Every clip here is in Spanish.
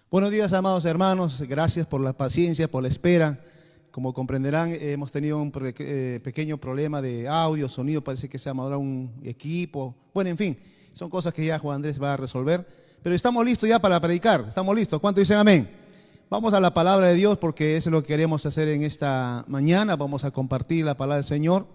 Buenos días, amados hermanos. Gracias por la paciencia, por la espera. Como comprenderán, hemos tenido un pequeño problema de audio, sonido. Parece que se ha madurado un equipo. Bueno, en fin, son cosas que ya Juan Andrés va a resolver. Pero estamos listos ya para predicar. Estamos listos. ¿Cuántos dicen amén? Vamos a la palabra de Dios porque eso es lo que queremos hacer en esta mañana. Vamos a compartir la palabra del Señor.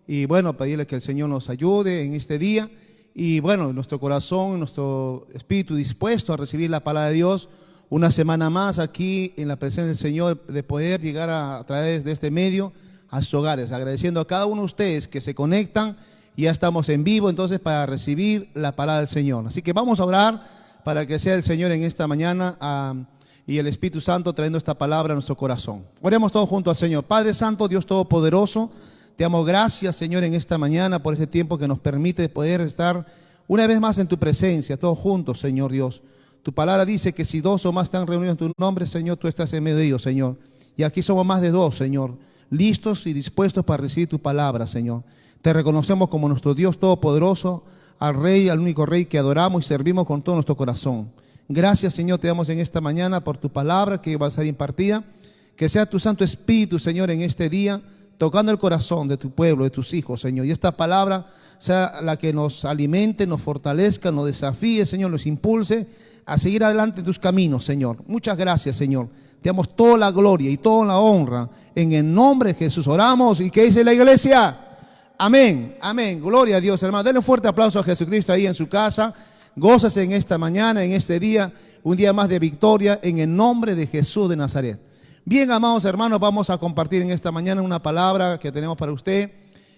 Y bueno, pedirle que el Señor nos ayude en este día. Y bueno, nuestro corazón, nuestro espíritu dispuesto a recibir la palabra de Dios. Una semana más aquí en la presencia del Señor, de poder llegar a través de este medio a sus hogares, agradeciendo a cada uno de ustedes que se conectan. Ya estamos en vivo entonces para recibir la palabra del Señor. Así que vamos a orar para que sea el Señor en esta mañana y el Espíritu Santo trayendo esta palabra a nuestro corazón. Oremos todos juntos al Señor. Padre Santo, Dios Todopoderoso, te damos gracias, Señor, en esta mañana por este tiempo que nos permite poder estar una vez más en tu presencia, todos juntos, Señor Dios. Tu palabra dice que si dos o más están reunidos en tu nombre, Señor, tú estás en medio de ellos, Señor. Y aquí somos más de dos, Señor, listos y dispuestos para recibir tu palabra, Señor. Te reconocemos como nuestro Dios Todopoderoso, al Rey, al único Rey que adoramos y servimos con todo nuestro corazón. Gracias, Señor, te damos en esta mañana por tu palabra que va a ser impartida. Que sea tu Santo Espíritu, Señor, en este día, tocando el corazón de tu pueblo, de tus hijos, Señor. Y esta palabra sea la que nos alimente, nos fortalezca, nos desafíe, Señor, nos impulse a seguir adelante en tus caminos, Señor. Muchas gracias, Señor. Te damos toda la gloria y toda la honra. En el nombre de Jesús oramos. ¿Y qué dice la iglesia? Amén, amén. Gloria a Dios, hermano. Denle un fuerte aplauso a Jesucristo ahí en su casa. Gózase en esta mañana, en este día, un día más de victoria en el nombre de Jesús de Nazaret. Bien, amados hermanos, vamos a compartir en esta mañana una palabra que tenemos para usted.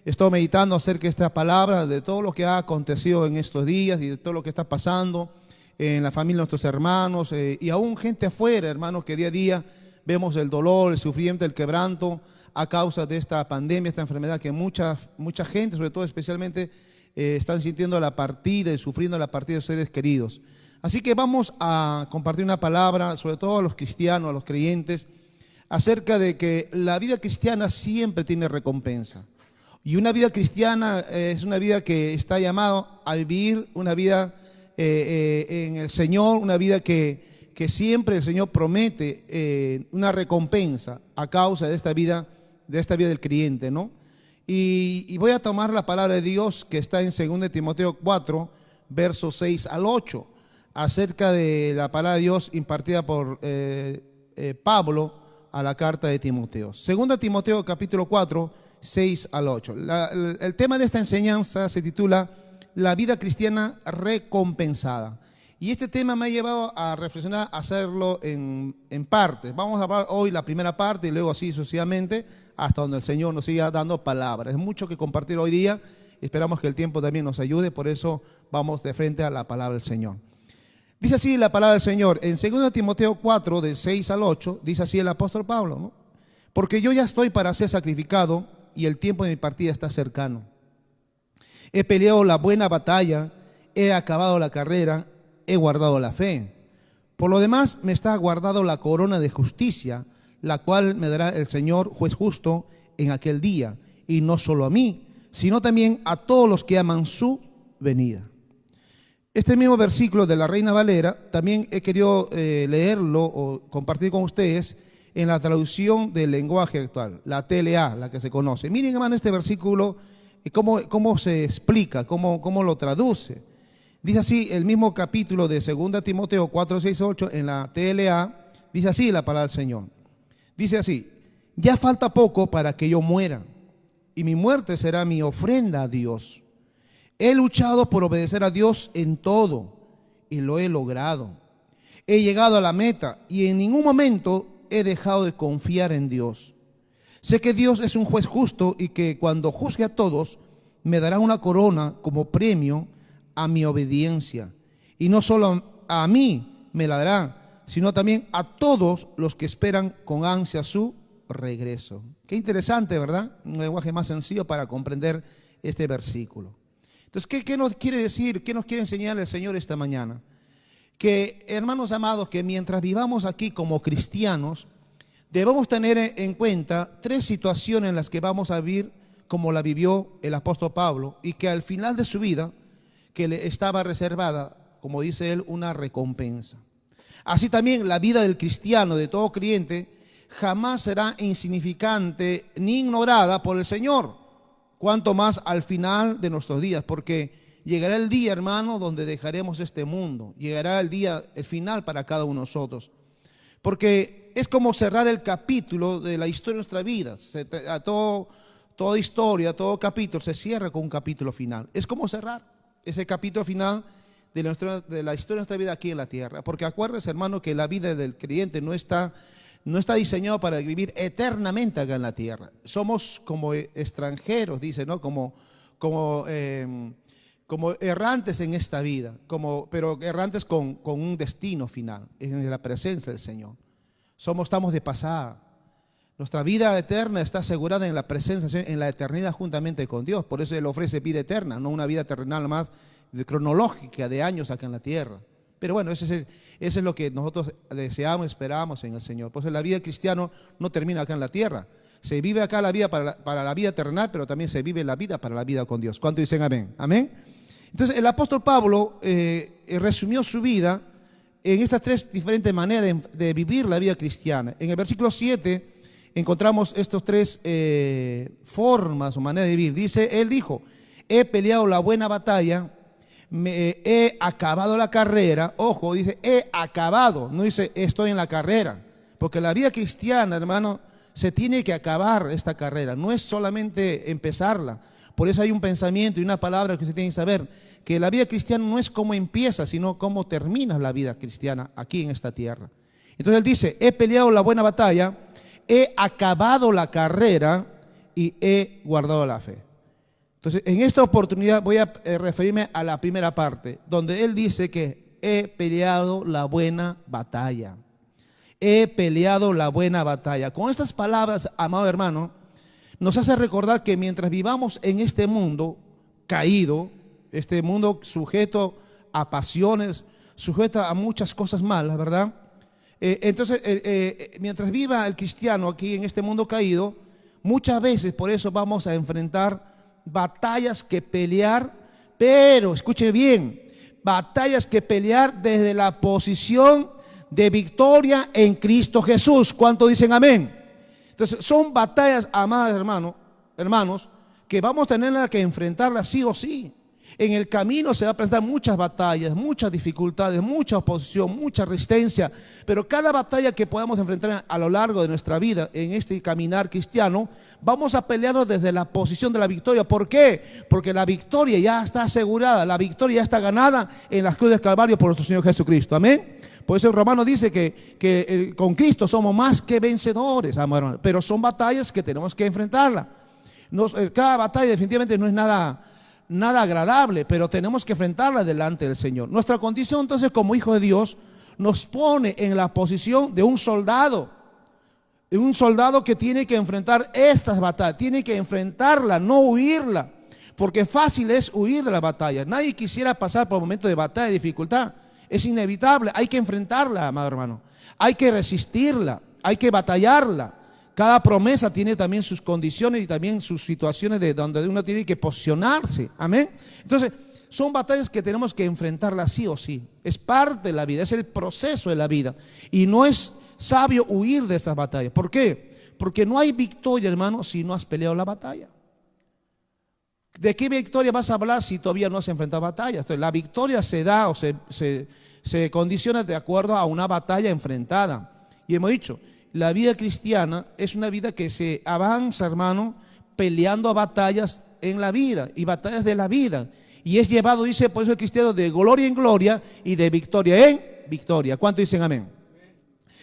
Estoy meditando acerca de esta palabra, de todo lo que ha acontecido en estos días y de todo lo que está pasando en la familia de nuestros hermanos y aún gente afuera, hermanos, que día a día vemos el dolor, el sufrimiento, el quebranto a causa de esta pandemia, esta enfermedad que mucha gente, sobre todo especialmente, están sintiendo la partida y sufriendo la partida de sus seres queridos. Así que vamos a compartir una palabra, sobre todo a los cristianos, a los creyentes, acerca de que la vida cristiana siempre tiene recompensa. Y una vida cristiana es una vida que está llamada a vivir una vida en el Señor, una vida que siempre el Señor promete una recompensa a causa de esta vida del creyente, ¿no? Y voy a tomar la palabra de Dios que está en 2 Timoteo 4, versos 6 al 8, acerca de la palabra de Dios impartida por Pablo a la carta de Timoteo. 2 Timoteo capítulo 4, 6 al 8. El tema de esta enseñanza se titula La vida cristiana recompensada. Y este tema me ha llevado a reflexionar, a hacerlo en partes. Vamos a hablar hoy la primera parte y luego así sucesivamente hasta donde el Señor nos siga dando palabras. Es mucho que compartir hoy día. Esperamos que el tiempo también nos ayude. Por eso vamos de frente a la palabra del Señor. Dice así la palabra del Señor. En 2 Timoteo 4, de 6 al 8, dice así el apóstol Pablo, ¿no? Porque yo ya estoy para ser sacrificado y el tiempo de mi partida está cercano. He peleado la buena batalla, he acabado la carrera, he guardado la fe. Por lo demás, me está guardado la corona de justicia, la cual me dará el Señor, juez justo, en aquel día. Y no solo a mí, sino también a todos los que aman su venida. Este mismo versículo de la Reina Valera, también he querido leerlo o compartir con ustedes en la traducción del lenguaje actual, la TLA, la que se conoce. Miren, hermano, este versículo, cómo se explica, cómo lo traduce. Dice así, el mismo capítulo de 2 Timoteo 4, 6, 8, en la TLA, dice así la palabra del Señor. Dice así, ya falta poco para que yo muera, y mi muerte será mi ofrenda a Dios. He luchado por obedecer a Dios en todo, y lo he logrado. He llegado a la meta, y en ningún momento he dejado de confiar en Dios. Sé que Dios es un juez justo y que cuando juzgue a todos, me dará una corona como premio a mi obediencia. Y no solo a mí me la dará, sino también a todos los que esperan con ansia su regreso. Qué interesante, ¿verdad? Un lenguaje más sencillo para comprender este versículo. Entonces, ¿qué nos quiere decir? ¿Qué nos quiere enseñar el Señor esta mañana? Que, hermanos amados, que mientras vivamos aquí como cristianos, debemos tener en cuenta tres situaciones en las que vamos a vivir como la vivió el apóstol Pablo y que al final de su vida, que le estaba reservada, como dice él, una recompensa. Así también la vida del cristiano, de todo creyente, jamás será insignificante ni ignorada por el Señor, cuanto más al final de nuestros días, porque llegará el día, hermano, donde dejaremos este mundo. Llegará el día, el final para cada uno de nosotros. Porque es como cerrar el capítulo de la historia de nuestra vida. Toda historia, todo capítulo se cierra con un capítulo final. Es como cerrar ese capítulo final de la historia de nuestra vida aquí en la tierra. Porque acuérdense, hermano, que la vida del creyente no está diseñado para vivir eternamente acá en la tierra. Somos como extranjeros, dice, ¿no? Como errantes en esta vida, pero errantes con un destino final, en la presencia del Señor. Estamos de pasada. Nuestra vida eterna está asegurada en la presencia, en la eternidad juntamente con Dios. Por eso Él ofrece vida eterna, no una vida terrenal más cronológica de años acá en la tierra. Pero bueno, eso es lo que nosotros deseamos, esperamos en el Señor. Por eso la vida cristiana no termina acá en la tierra. Se vive acá la vida para la vida terrenal, pero también se vive la vida para la vida con Dios. ¿Cuántos dicen amén? Amén. Entonces el apóstol Pablo resumió su vida en estas tres diferentes maneras de vivir la vida cristiana. En el versículo 7 encontramos estas tres formas o maneras de vivir. Él dijo, he peleado la buena batalla, he acabado la carrera. Ojo, dice, he acabado, no dice estoy en la carrera. Porque la vida cristiana, hermano, se tiene que acabar esta carrera, no es solamente empezarla. Por eso hay un pensamiento y una palabra que usted tiene que saber, que la vida cristiana no es cómo empieza, sino cómo termina la vida cristiana aquí en esta tierra. Entonces él dice, he peleado la buena batalla, he acabado la carrera y he guardado la fe. Entonces en esta oportunidad voy a referirme a la primera parte, donde él dice que he peleado la buena batalla. He peleado la buena batalla. Con estas palabras, amado hermano, nos hace recordar que mientras vivamos en este mundo caído, este mundo sujeto a pasiones, sujeto a muchas cosas malas, ¿verdad? Entonces, mientras viva el cristiano aquí en este mundo caído, muchas veces por eso vamos a enfrentar batallas que pelear, pero, escuche bien, batallas que pelear desde la posición de victoria en Cristo Jesús. ¿Cuántos dicen amén? Entonces son batallas, amadas hermanos, que vamos a tener que enfrentarlas sí o sí. En el camino se va a presentar muchas batallas, muchas dificultades, mucha oposición, mucha resistencia, pero cada batalla que podamos enfrentar a lo largo de nuestra vida en este caminar cristiano, vamos a pelearnos desde la posición de la victoria. ¿Por qué? Porque la victoria ya está asegurada, la victoria ya está ganada en la cruz del Calvario por nuestro Señor Jesucristo. Amén. Por eso el Romano dice que con Cristo somos más que vencedores, hermano, pero son batallas que tenemos que enfrentarlas. Cada batalla definitivamente no es nada agradable, pero tenemos que enfrentarla delante del Señor. Nuestra condición entonces como hijo de Dios nos pone en la posición de un soldado que tiene que enfrentar estas batallas, tiene que enfrentarla, no huirla, porque fácil es huir de la batalla. Nadie quisiera pasar por momentos de batalla, de dificultad. Es inevitable, hay que enfrentarla, amado hermano. Hay que resistirla, hay que batallarla. Cada promesa tiene también sus condiciones y también sus situaciones de donde uno tiene que posicionarse. Amén. Entonces, son batallas que tenemos que enfrentarlas sí o sí. Es parte de la vida, es el proceso de la vida. Y no es sabio huir de esas batallas. ¿Por qué? Porque no hay victoria, hermano, si no has peleado la batalla. ¿De qué victoria vas a hablar si todavía no has enfrentado batallas? Entonces, la victoria se da o se condiciona de acuerdo a una batalla enfrentada. Y hemos dicho, la vida cristiana es una vida que se avanza, hermano, peleando batallas en la vida y batallas de la vida. Y es llevado, dice, por eso el cristiano, de gloria en gloria y de victoria en victoria. ¿Cuántos dicen amén?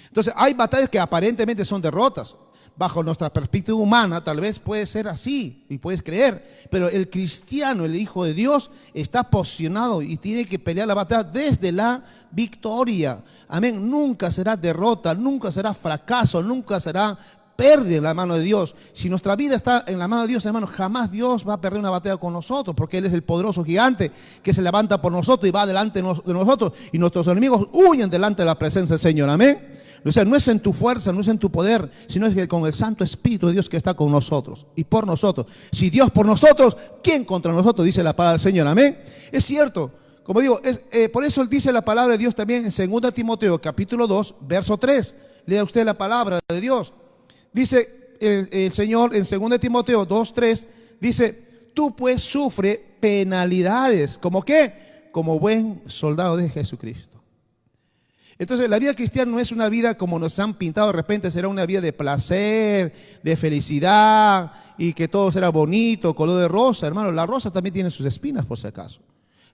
Entonces, hay batallas que aparentemente son derrotas. Bajo nuestra perspectiva humana tal vez puede ser así y puedes creer, pero el cristiano, el hijo de Dios, está posicionado y tiene que pelear la batalla desde la victoria. Amén. Nunca será derrota, nunca será fracaso, nunca será pérdida en la mano de Dios. Si nuestra vida está en la mano de Dios, hermano, jamás Dios va a perder una batalla con nosotros, porque Él es el poderoso gigante que se levanta por nosotros y va delante de nosotros, y nuestros enemigos huyen delante de la presencia del Señor. Amén. O sea, no es en tu fuerza, no es en tu poder, sino es que con el Santo Espíritu de Dios que está con nosotros y por nosotros. Si Dios por nosotros, ¿quién contra nosotros? Dice la palabra del Señor. Amén. Es cierto como digo, por eso dice la palabra de Dios también en 2 Timoteo capítulo 2, verso 3. Lea usted la palabra de Dios. Dice el Señor en 2 Timoteo 2, 3, dice, tú pues sufre penalidades. ¿Cómo qué? Como buen soldado de Jesucristo. Entonces la vida cristiana no es una vida como nos han pintado de repente, será una vida de placer, de felicidad y que todo será bonito, color de rosa. Hermano, la rosa también tiene sus espinas por si acaso.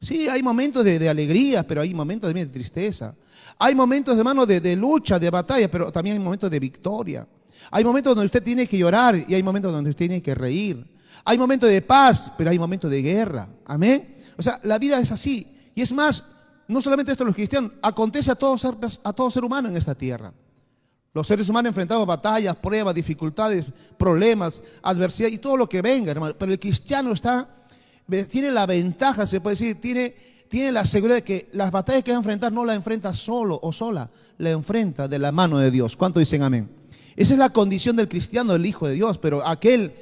Sí, hay momentos de alegría, pero hay momentos también de tristeza. Hay momentos, hermano, de lucha, de batalla, pero también hay momentos de victoria. Hay momentos donde usted tiene que llorar y hay momentos donde usted tiene que reír. Hay momentos de paz, pero hay momentos de guerra. Amén. O sea, la vida es así. Y es más, no solamente esto los cristianos, acontece a todo ser humano en esta tierra. Los seres humanos enfrentamos batallas, pruebas, dificultades, problemas, adversidad y todo lo que venga, hermano. Pero el cristiano tiene la ventaja, se puede decir, tiene la seguridad de que las batallas que va a enfrentar no la enfrenta solo o sola, la enfrenta de la mano de Dios. ¿Cuánto dicen amén? Esa es la condición del cristiano, del Hijo de Dios, pero de aquel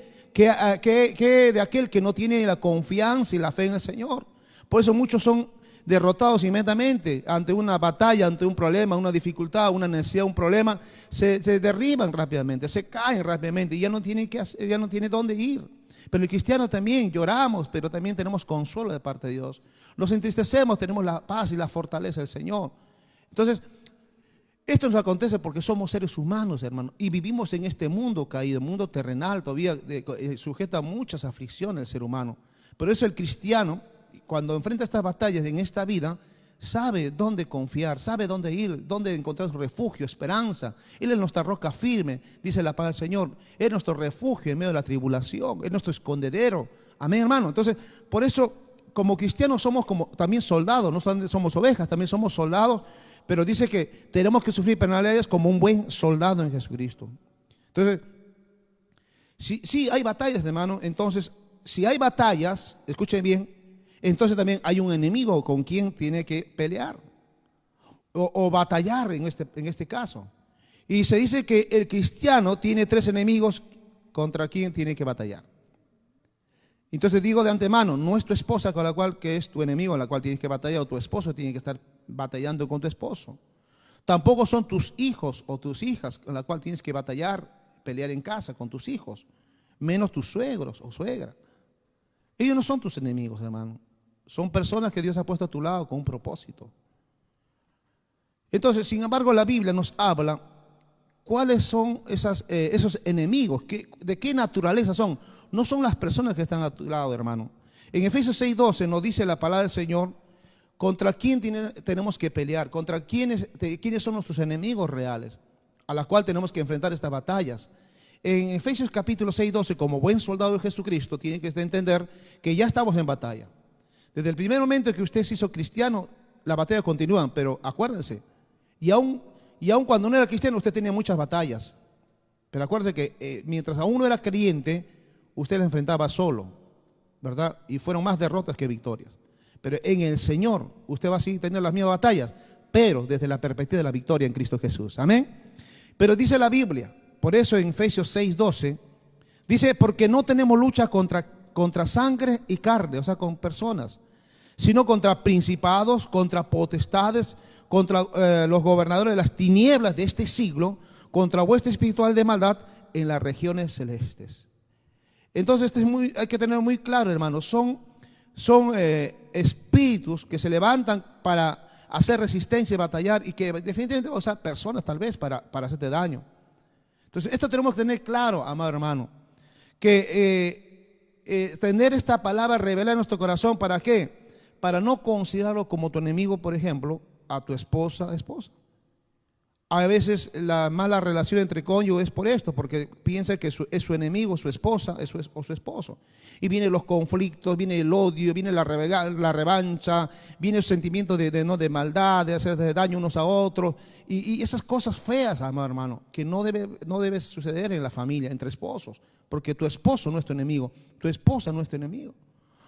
que no tiene la confianza y la fe en el Señor. Por eso muchos son derrotados inmediatamente ante una batalla, ante un problema, una dificultad, una necesidad, un problema, se derriban rápidamente, se caen rápidamente y ya no tienen dónde ir. Pero el cristiano también lloramos, pero también tenemos consuelo de parte de Dios. Nos entristecemos, tenemos la paz y la fortaleza del Señor. Entonces, esto nos acontece porque somos seres humanos, hermano, y vivimos en este mundo caído, mundo terrenal, todavía sujeto a muchas aflicciones el ser humano. Por eso el cristiano, cuando enfrenta estas batallas en esta vida, sabe dónde confiar, sabe dónde ir, dónde encontrar su refugio, esperanza. Él es nuestra roca firme, dice la palabra del Señor. Es nuestro refugio en medio de la tribulación, es nuestro escondedero. Amén, hermano. Entonces, por eso, como cristianos somos como también soldados, no solamente somos ovejas, también somos soldados, pero dice que tenemos que sufrir penalidades como un buen soldado en Jesucristo. Entonces, si hay batallas, hermano, entonces, si hay batallas, escuchen bien, entonces también hay un enemigo con quien tiene que pelear o batallar en este caso. Y se dice que el cristiano tiene 3 enemigos contra quien tiene que batallar. Entonces digo de antemano, no es tu esposa con la cual que es tu enemigo, a la cual tienes que batallar, o tu esposo tiene que estar batallando con tu esposo. Tampoco son tus hijos o tus hijas con la cual tienes que batallar, pelear en casa con tus hijos, menos tus suegros o suegra. Ellos no son tus enemigos, hermano. Son personas que Dios ha puesto a tu lado con un propósito. Entonces, sin embargo, la Biblia nos habla cuáles son esos enemigos, de qué naturaleza son. No son las personas que están a tu lado, hermano. En Efesios 6:12 nos dice la palabra del Señor, contra quién tenemos que pelear, quiénes son nuestros enemigos reales, a los cuales tenemos que enfrentar estas batallas. En Efesios capítulo 6:12, como buen soldado de Jesucristo, tiene que entender que ya estamos en batalla. Desde el primer momento que usted se hizo cristiano, la batalla continúa, pero acuérdense, y aún cuando no era cristiano, usted tenía muchas batallas. Pero acuérdense que mientras aún no era creyente, usted las enfrentaba solo, ¿verdad? Y fueron más derrotas que victorias. Pero en el Señor, usted va a seguir teniendo las mismas batallas, pero desde la perspectiva de la victoria en Cristo Jesús. Amén. Pero dice la Biblia, por eso en Efesios 6:12, dice, porque no tenemos lucha contra sangre y carne, o sea, con personas, sino contra principados, contra potestades, contra los gobernadores de las tinieblas de este siglo, contra hueste espiritual de maldad en las regiones celestes. Entonces, hay que tener muy claro, hermanos, son espíritus que se levantan para hacer resistencia y batallar, y que definitivamente van a usar personas tal vez para hacerte daño. Entonces, esto tenemos que tener claro, amado hermano, que tener esta palabra revelada en nuestro corazón, ¿para qué? Para no considerarlo como tu enemigo, por ejemplo, a tu esposa. A veces la mala relación entre cónyuges es por esto, porque piensa que es su enemigo, su esposa o su esposo. Y vienen los conflictos, viene el odio, viene la revancha, viene el sentimiento de maldad, de hacer daño unos a otros. Y esas cosas feas, amado hermano, que no debe suceder en la familia, entre esposos, porque tu esposo no es tu enemigo, tu esposa no es tu enemigo.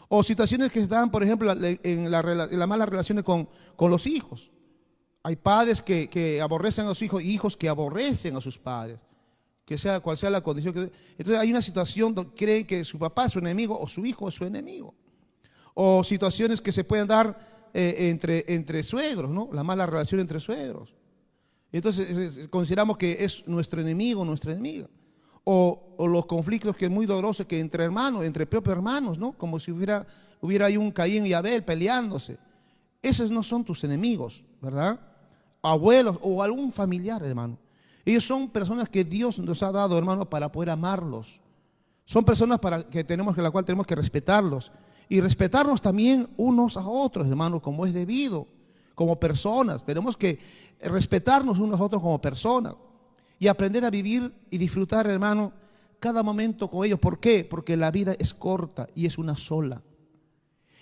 O situaciones que se dan, por ejemplo, en las malas relaciones con los hijos. Hay padres que aborrecen a sus hijos y hijos que aborrecen a sus padres, cual sea la condición. Entonces hay una situación donde creen que su papá es su enemigo o su hijo es su enemigo. O situaciones que se pueden dar entre suegros, ¿no? La mala relación entre suegros. Entonces consideramos que es nuestro enemigo, nuestra enemiga. O los conflictos que es muy dolorosos que entre hermanos, entre propios hermanos, ¿no? Como si hubiera ahí un Caín y Abel peleándose. Esos no son tus enemigos, ¿verdad? Abuelos o algún familiar, hermano. Ellos son personas que Dios nos ha dado, hermano, para poder amarlos. Son personas la cual tenemos que respetarlos. Y respetarnos también unos a otros, hermano, como es debido, como personas. Tenemos que respetarnos unos a otros como personas. Y aprender a vivir y disfrutar, hermano, cada momento con ellos. ¿Por qué? Porque la vida es corta y es una sola.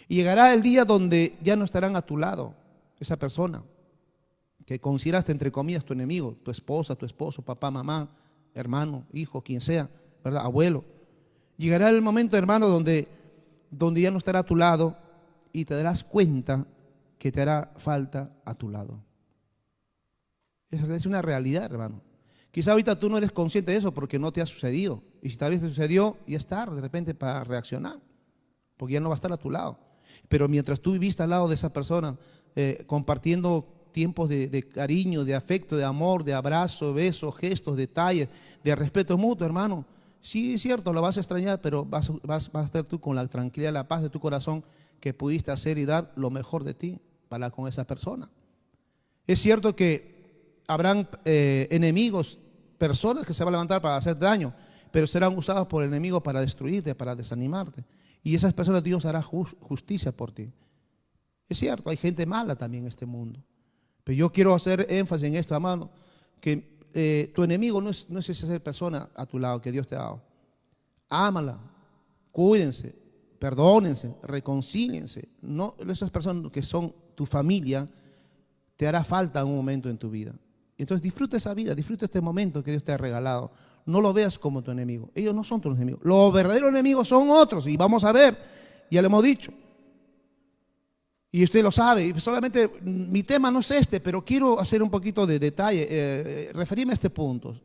Y llegará el día donde ya no estarán a tu lado esa persona que consideraste, entre comillas, tu enemigo, tu esposa, tu esposo, papá, mamá, hermano, hijo, quien sea, ¿verdad? Abuelo. Llegará el momento, hermano, donde ya no estará a tu lado y te darás cuenta que te hará falta a tu lado. Esa es una realidad, hermano. Quizá ahorita tú no eres consciente de eso porque no te ha sucedido. Y si tal vez te sucedió, ya es tarde de repente para reaccionar, porque ya no va a estar a tu lado. Pero mientras tú viviste al lado de esa persona, compartiendo tiempos de cariño, de afecto, de amor, de abrazo, besos, gestos, detalles, de respeto mutuo, hermano, sí es cierto, lo vas a extrañar, pero vas a estar tú con la tranquilidad, la paz de tu corazón que pudiste hacer y dar lo mejor de ti para con esa persona. Es cierto que habrán enemigos, personas que se van a levantar para hacer daño, pero serán usadas por el enemigo para destruirte, para desanimarte. Y esas personas Dios hará justicia por ti. Es cierto, hay gente mala también en este mundo. Pero yo quiero hacer énfasis en esto, hermano, que tu enemigo no es esa persona a tu lado que Dios te ha dado. Ámala, cuídense, perdónense, reconcíliense. No, esas personas que son tu familia te hará falta en un momento en tu vida. Entonces disfruta esa vida, disfruta este momento que Dios te ha regalado. No lo veas como tu enemigo. Ellos no son tus enemigos. Los verdaderos enemigos son otros. Y vamos a ver, ya lo hemos dicho. Y usted lo sabe. Y solamente mi tema no es este, pero quiero hacer un poquito de detalle, referirme a este punto.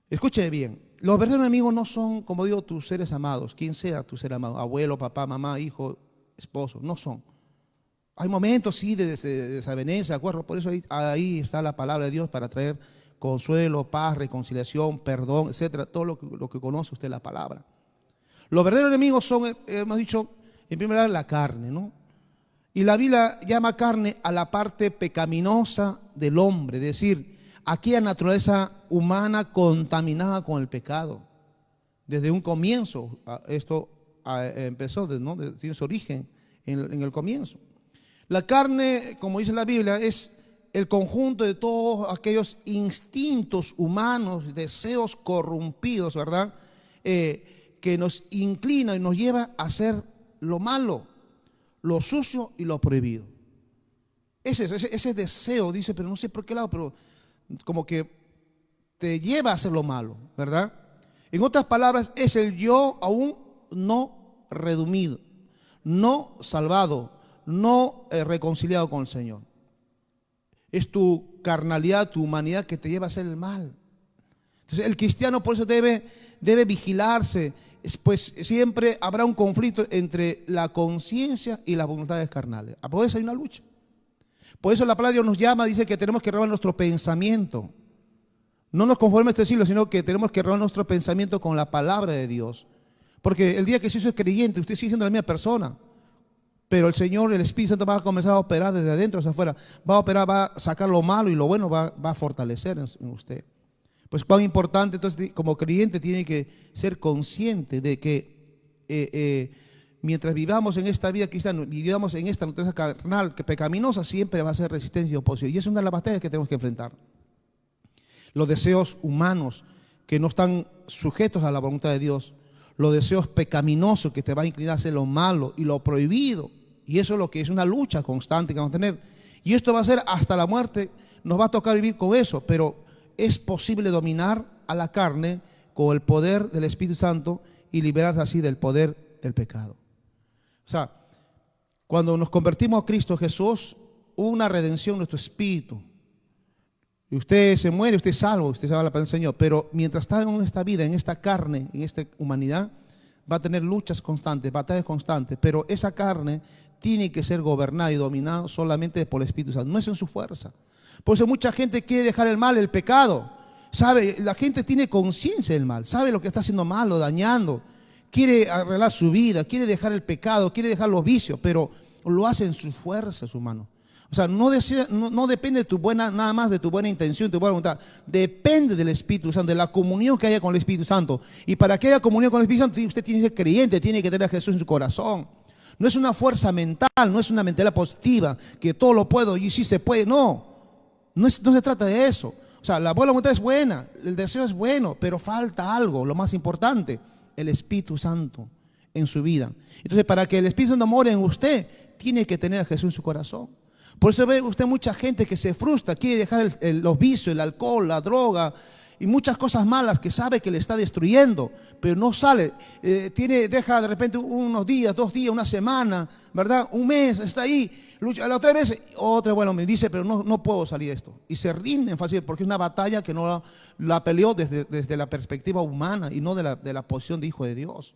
Escuche bien. Los verdaderos enemigos no son, como digo, tus seres amados. Quien sea tu ser amado. Abuelo, papá, mamá, hijo, esposo. No son. Hay momentos, sí, de desavenencia, acuerdo. Por eso ahí está la palabra de Dios para traer consuelo, paz, reconciliación, perdón, etcétera, todo lo que conoce usted la palabra. Los verdaderos enemigos son, hemos dicho, en primer lugar, la carne, ¿no? Y la Biblia llama carne a la parte pecaminosa del hombre, es decir, aquella naturaleza humana contaminada con el pecado. Desde un comienzo, esto empezó, ¿no? Tiene su origen en el comienzo. La carne, como dice la Biblia, es el conjunto de todos aquellos instintos humanos, deseos corrompidos, ¿verdad? Que nos inclina y nos lleva a hacer lo malo, lo sucio y lo prohibido. Ese deseo, dice, pero no sé por qué lado, pero como que te lleva a hacer lo malo, ¿verdad? En otras palabras, es el yo aún no redimido, no salvado, no reconciliado con el Señor. Es tu carnalidad, tu humanidad que te lleva a hacer el mal. Entonces el cristiano por eso debe vigilarse, pues siempre habrá un conflicto entre la conciencia y las voluntades carnales. Por eso hay una lucha. Por eso la palabra de Dios nos llama, dice que tenemos que renovar nuestro pensamiento. No nos conformemos a este siglo, sino que tenemos que renovar nuestro pensamiento con la palabra de Dios. Porque el día que se hizo creyente, usted sigue siendo la misma persona. Pero el Señor, el Espíritu Santo va a comenzar a operar desde adentro hacia afuera. Va a operar, va a sacar lo malo y lo bueno va a fortalecer en usted. Pues cuán importante, entonces, como creyente tiene que ser consciente de que mientras vivamos en esta vida cristiana, vivamos en esta naturaleza carnal, que pecaminosa, siempre va a ser resistencia y oposición. Y es una de las batallas que tenemos que enfrentar. Los deseos humanos que no están sujetos a la voluntad de Dios, los deseos pecaminosos que te van a inclinar a hacer lo malo y lo prohibido. Y eso es lo que es una lucha constante que vamos a tener. Y esto va a ser hasta la muerte, nos va a tocar vivir con eso, pero es posible dominar a la carne con el poder del Espíritu Santo y liberarse así del poder del pecado. O sea, cuando nos convertimos a Cristo Jesús, hubo una redención en nuestro espíritu. Y usted se muere, usted es salvo, usted se va a la paz del Señor. Pero mientras está en esta vida, en esta carne, en esta humanidad, va a tener luchas constantes, batallas constantes. Pero esa carne tiene que ser gobernado y dominado solamente por el Espíritu Santo, no es en su fuerza. Por eso mucha gente quiere dejar el mal, el pecado. Sabe, la gente tiene conciencia del mal, sabe lo que está haciendo malo, dañando. Quiere arreglar su vida, quiere dejar el pecado, quiere dejar los vicios, pero lo hace en su fuerza, su mano. O sea, no depende de tu buena, nada más de tu buena intención, tu buena voluntad. Depende del Espíritu Santo, de la comunión que haya con el Espíritu Santo. Y para que haya comunión con el Espíritu Santo, usted tiene que ser creyente, tiene que tener a Jesús en su corazón. No es una fuerza mental, no es una mentalidad positiva, que todo lo puedo y sí se puede. No se trata de eso. O sea, la buena voluntad es buena, el deseo es bueno, pero falta algo, lo más importante, el Espíritu Santo en su vida. Entonces, para que el Espíritu Santo more en usted, tiene que tener a Jesús en su corazón. Por eso ve usted mucha gente que se frustra, quiere dejar los vicios, el alcohol, la droga y muchas cosas malas que sabe que le está destruyendo, pero no sale. Deja de repente unos días, 2 días, una semana, ¿verdad? Un mes, está ahí. Lucha, la otra vez, bueno, me dice, pero no puedo salir de esto. Y se rinden fácil porque es una batalla que no la peleó desde la perspectiva humana y no de la posición de hijo de Dios.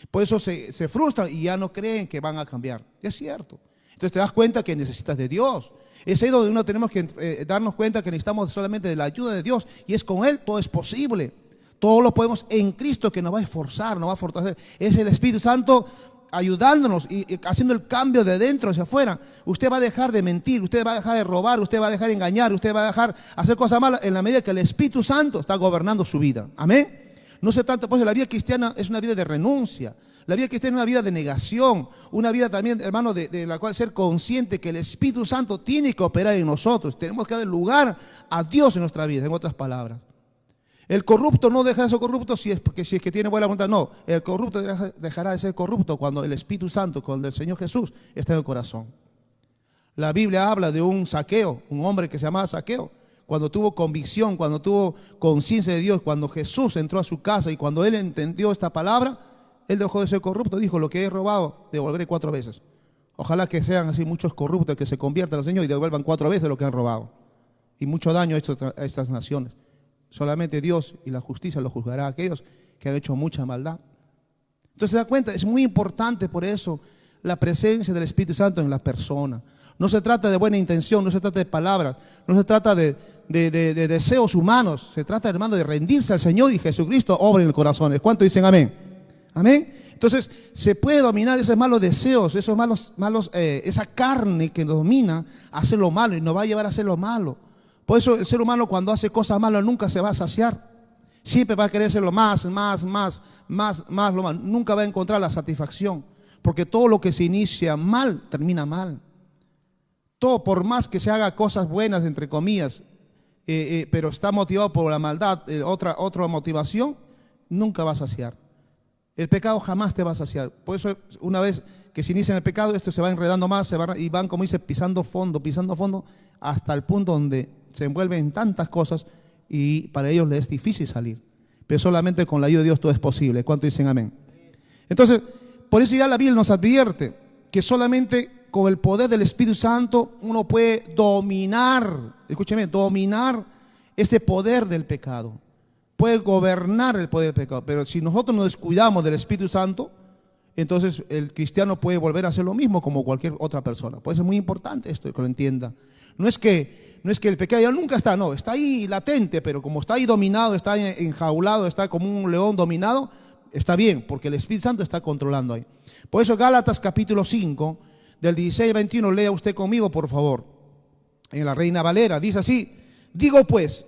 Por eso se frustran y ya no creen que van a cambiar. Es cierto. Entonces te das cuenta que necesitas de Dios. Es ahí donde uno tenemos que darnos cuenta que necesitamos solamente de la ayuda de Dios. Y es con Él, todo es posible. Todo lo podemos en Cristo, que nos va a esforzar, nos va a fortalecer. Es el Espíritu Santo ayudándonos y haciendo el cambio de dentro hacia afuera. Usted va a dejar de mentir, usted va a dejar de robar, usted va a dejar de engañar, usted va a dejar hacer cosas malas en la medida que el Espíritu Santo está gobernando su vida. Amén. No se trata, pues la vida cristiana es una vida de renuncia. La vida cristiana es una vida de negación, una vida también, hermano, de la cual ser consciente que el Espíritu Santo tiene que operar en nosotros. Tenemos que dar lugar a Dios en nuestra vida, en otras palabras. El corrupto no deja de ser corrupto si es que tiene buena voluntad. No, el corrupto dejará de ser corrupto cuando el Espíritu Santo, cuando el Señor Jesús está en el corazón. La Biblia habla de un Zaqueo, un hombre que se llamaba Zaqueo. Cuando tuvo convicción, cuando tuvo conciencia de Dios, cuando Jesús entró a su casa y cuando él entendió esta palabra, él dejó de ser corrupto. Dijo: lo que he robado, devolveré 4 veces. Ojalá que sean así muchos corruptos que se conviertan al Señor y devuelvan 4 veces lo que han robado. Y mucho daño a estas naciones. Solamente Dios y la justicia lo juzgará a aquellos que han hecho mucha maldad. Entonces se da cuenta, es muy importante por eso la presencia del Espíritu Santo en la persona. No se trata de buena intención, no se trata de palabras, no se trata de deseos humanos. Se trata, hermano, de rendirse al Señor y Jesucristo obra en el corazón. ¿Cuántos dicen amén? Amén. Entonces se puede dominar esos malos deseos, esos malos esa carne que nos domina a hacer lo malo y nos va a llevar a hacer lo malo. Por eso el ser humano, cuando hace cosas malas, nunca se va a saciar. Siempre va a querer hacerlo más, lo más. Nunca va a encontrar la satisfacción. Porque todo lo que se inicia mal, termina mal. Todo, por más que se haga cosas buenas, entre comillas, pero está motivado por la maldad, otra motivación, nunca va a saciar. El pecado jamás te va a saciar. Por eso, una vez que se inicia en el pecado, esto se va enredando más, y van, como dice, pisando fondo, hasta el punto donde se envuelven en tantas cosas y para ellos les es difícil salir. Pero solamente con la ayuda de Dios todo es posible. ¿Cuántos dicen amén? Entonces, por eso ya la Biblia nos advierte que solamente con el poder del Espíritu Santo uno puede dominar, escúcheme, dominar este poder del pecado. Puede gobernar el poder del pecado. Pero si nosotros nos descuidamos del Espíritu Santo, entonces el cristiano puede volver a hacer lo mismo como cualquier otra persona. Por eso es muy importante esto, que lo entienda. No es que el pecado ya nunca está, no, está ahí latente, pero como está ahí dominado, está enjaulado, está como un león dominado, está bien, porque el Espíritu Santo está controlando ahí. Por eso Gálatas capítulo 5, del 16 al 21, lea usted conmigo, por favor, en la Reina Valera, dice así: digo pues,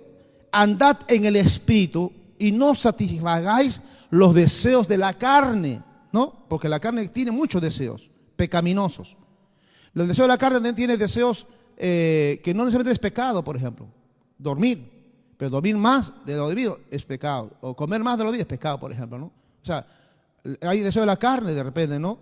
andad en el Espíritu y no satisfagáis los deseos de la carne, ¿no? Porque la carne tiene muchos deseos pecaminosos. El deseo de la carne tiene deseos que no necesariamente es pecado, por ejemplo, dormir, pero dormir más de lo debido es pecado, o comer más de lo debido es pecado, por ejemplo, ¿no? O sea, hay deseo de la carne de repente, ¿no?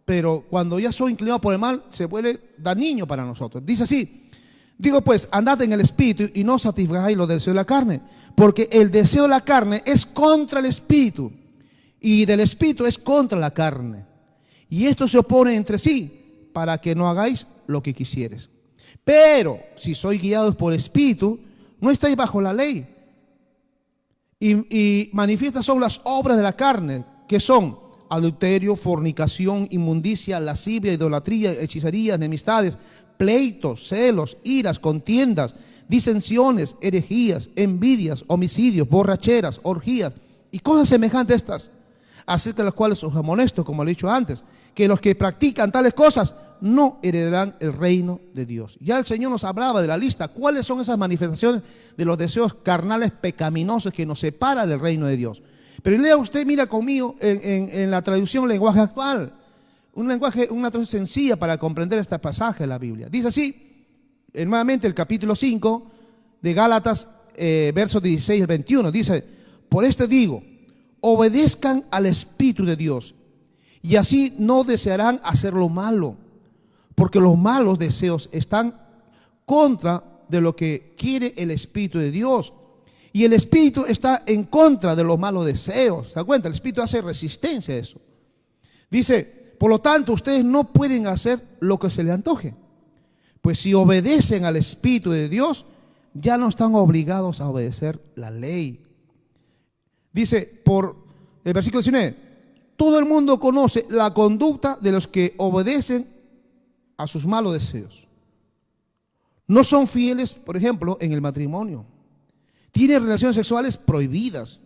Pero cuando ya soy inclinado por el mal, se vuelve dañino para nosotros. Dice así: digo pues, andad en el Espíritu y no satisfagáis los deseos de la carne, porque el deseo de la carne es contra el Espíritu y del Espíritu es contra la carne, y estos se oponen entre sí para que no hagáis lo que quisieres. Pero si sois guiados por el Espíritu, no estáis bajo la ley. Y manifiestas son las obras de la carne, que son adulterio, fornicación, inmundicia, lascivia, idolatría, hechicería, enemistades, pleitos, celos, iras, contiendas, disensiones, herejías, envidias, homicidios, borracheras, orgías y cosas semejantes a estas, acerca de las cuales os amonesto, como lo he dicho antes, que los que practican tales cosas no heredarán el reino de Dios. Ya el Señor nos hablaba de la lista. ¿Cuáles son esas manifestaciones de los deseos carnales pecaminosos que nos separa del reino de Dios? Pero lea usted, mira conmigo en la traducción lenguaje actual, una traducción sencilla para comprender este pasaje de la Biblia. Dice así, nuevamente el capítulo 5 de Gálatas, versos 16 al 21, dice: por esto digo, obedezcan al Espíritu de Dios, y así no desearán hacer lo malo, porque los malos deseos están contra de lo que quiere el Espíritu de Dios, y el Espíritu está en contra de los malos deseos. ¿Se da cuenta? El Espíritu hace resistencia a eso. Dice: por lo tanto, ustedes no pueden hacer lo que se les antoje, pues si obedecen al Espíritu de Dios, ya no están obligados a obedecer la ley. Dice por el versículo 19: todo el mundo conoce la conducta de los que obedecen a sus malos deseos. No son fieles, por ejemplo, en el matrimonio. Tienen relaciones sexuales prohibidas,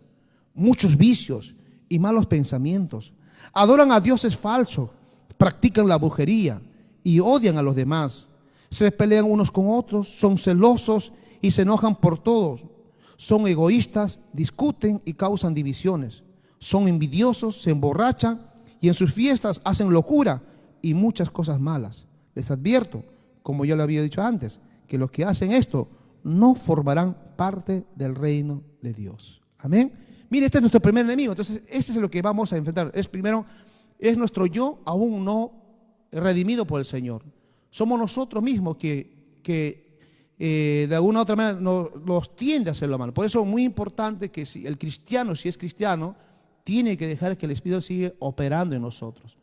muchos vicios y malos pensamientos. Adoran a dioses falsos, practican la brujería y odian a los demás. Se pelean unos con otros, son celosos y se enojan por todos. Son egoístas, discuten y causan divisiones. Son envidiosos, se emborrachan y en sus fiestas hacen locura y muchas cosas malas. Les advierto, como ya lo había dicho antes, que los que hacen esto no formarán parte del reino de Dios. Amén. Mire, este es nuestro primer enemigo. Entonces, este es lo que vamos a enfrentar. Es nuestro yo aún no redimido por el Señor. Somos nosotros mismos que de alguna u otra manera nos tiende a hacer lo malo. Por eso es muy importante que si el cristiano, si es cristiano, tiene que dejar que el Espíritu siga operando en nosotros.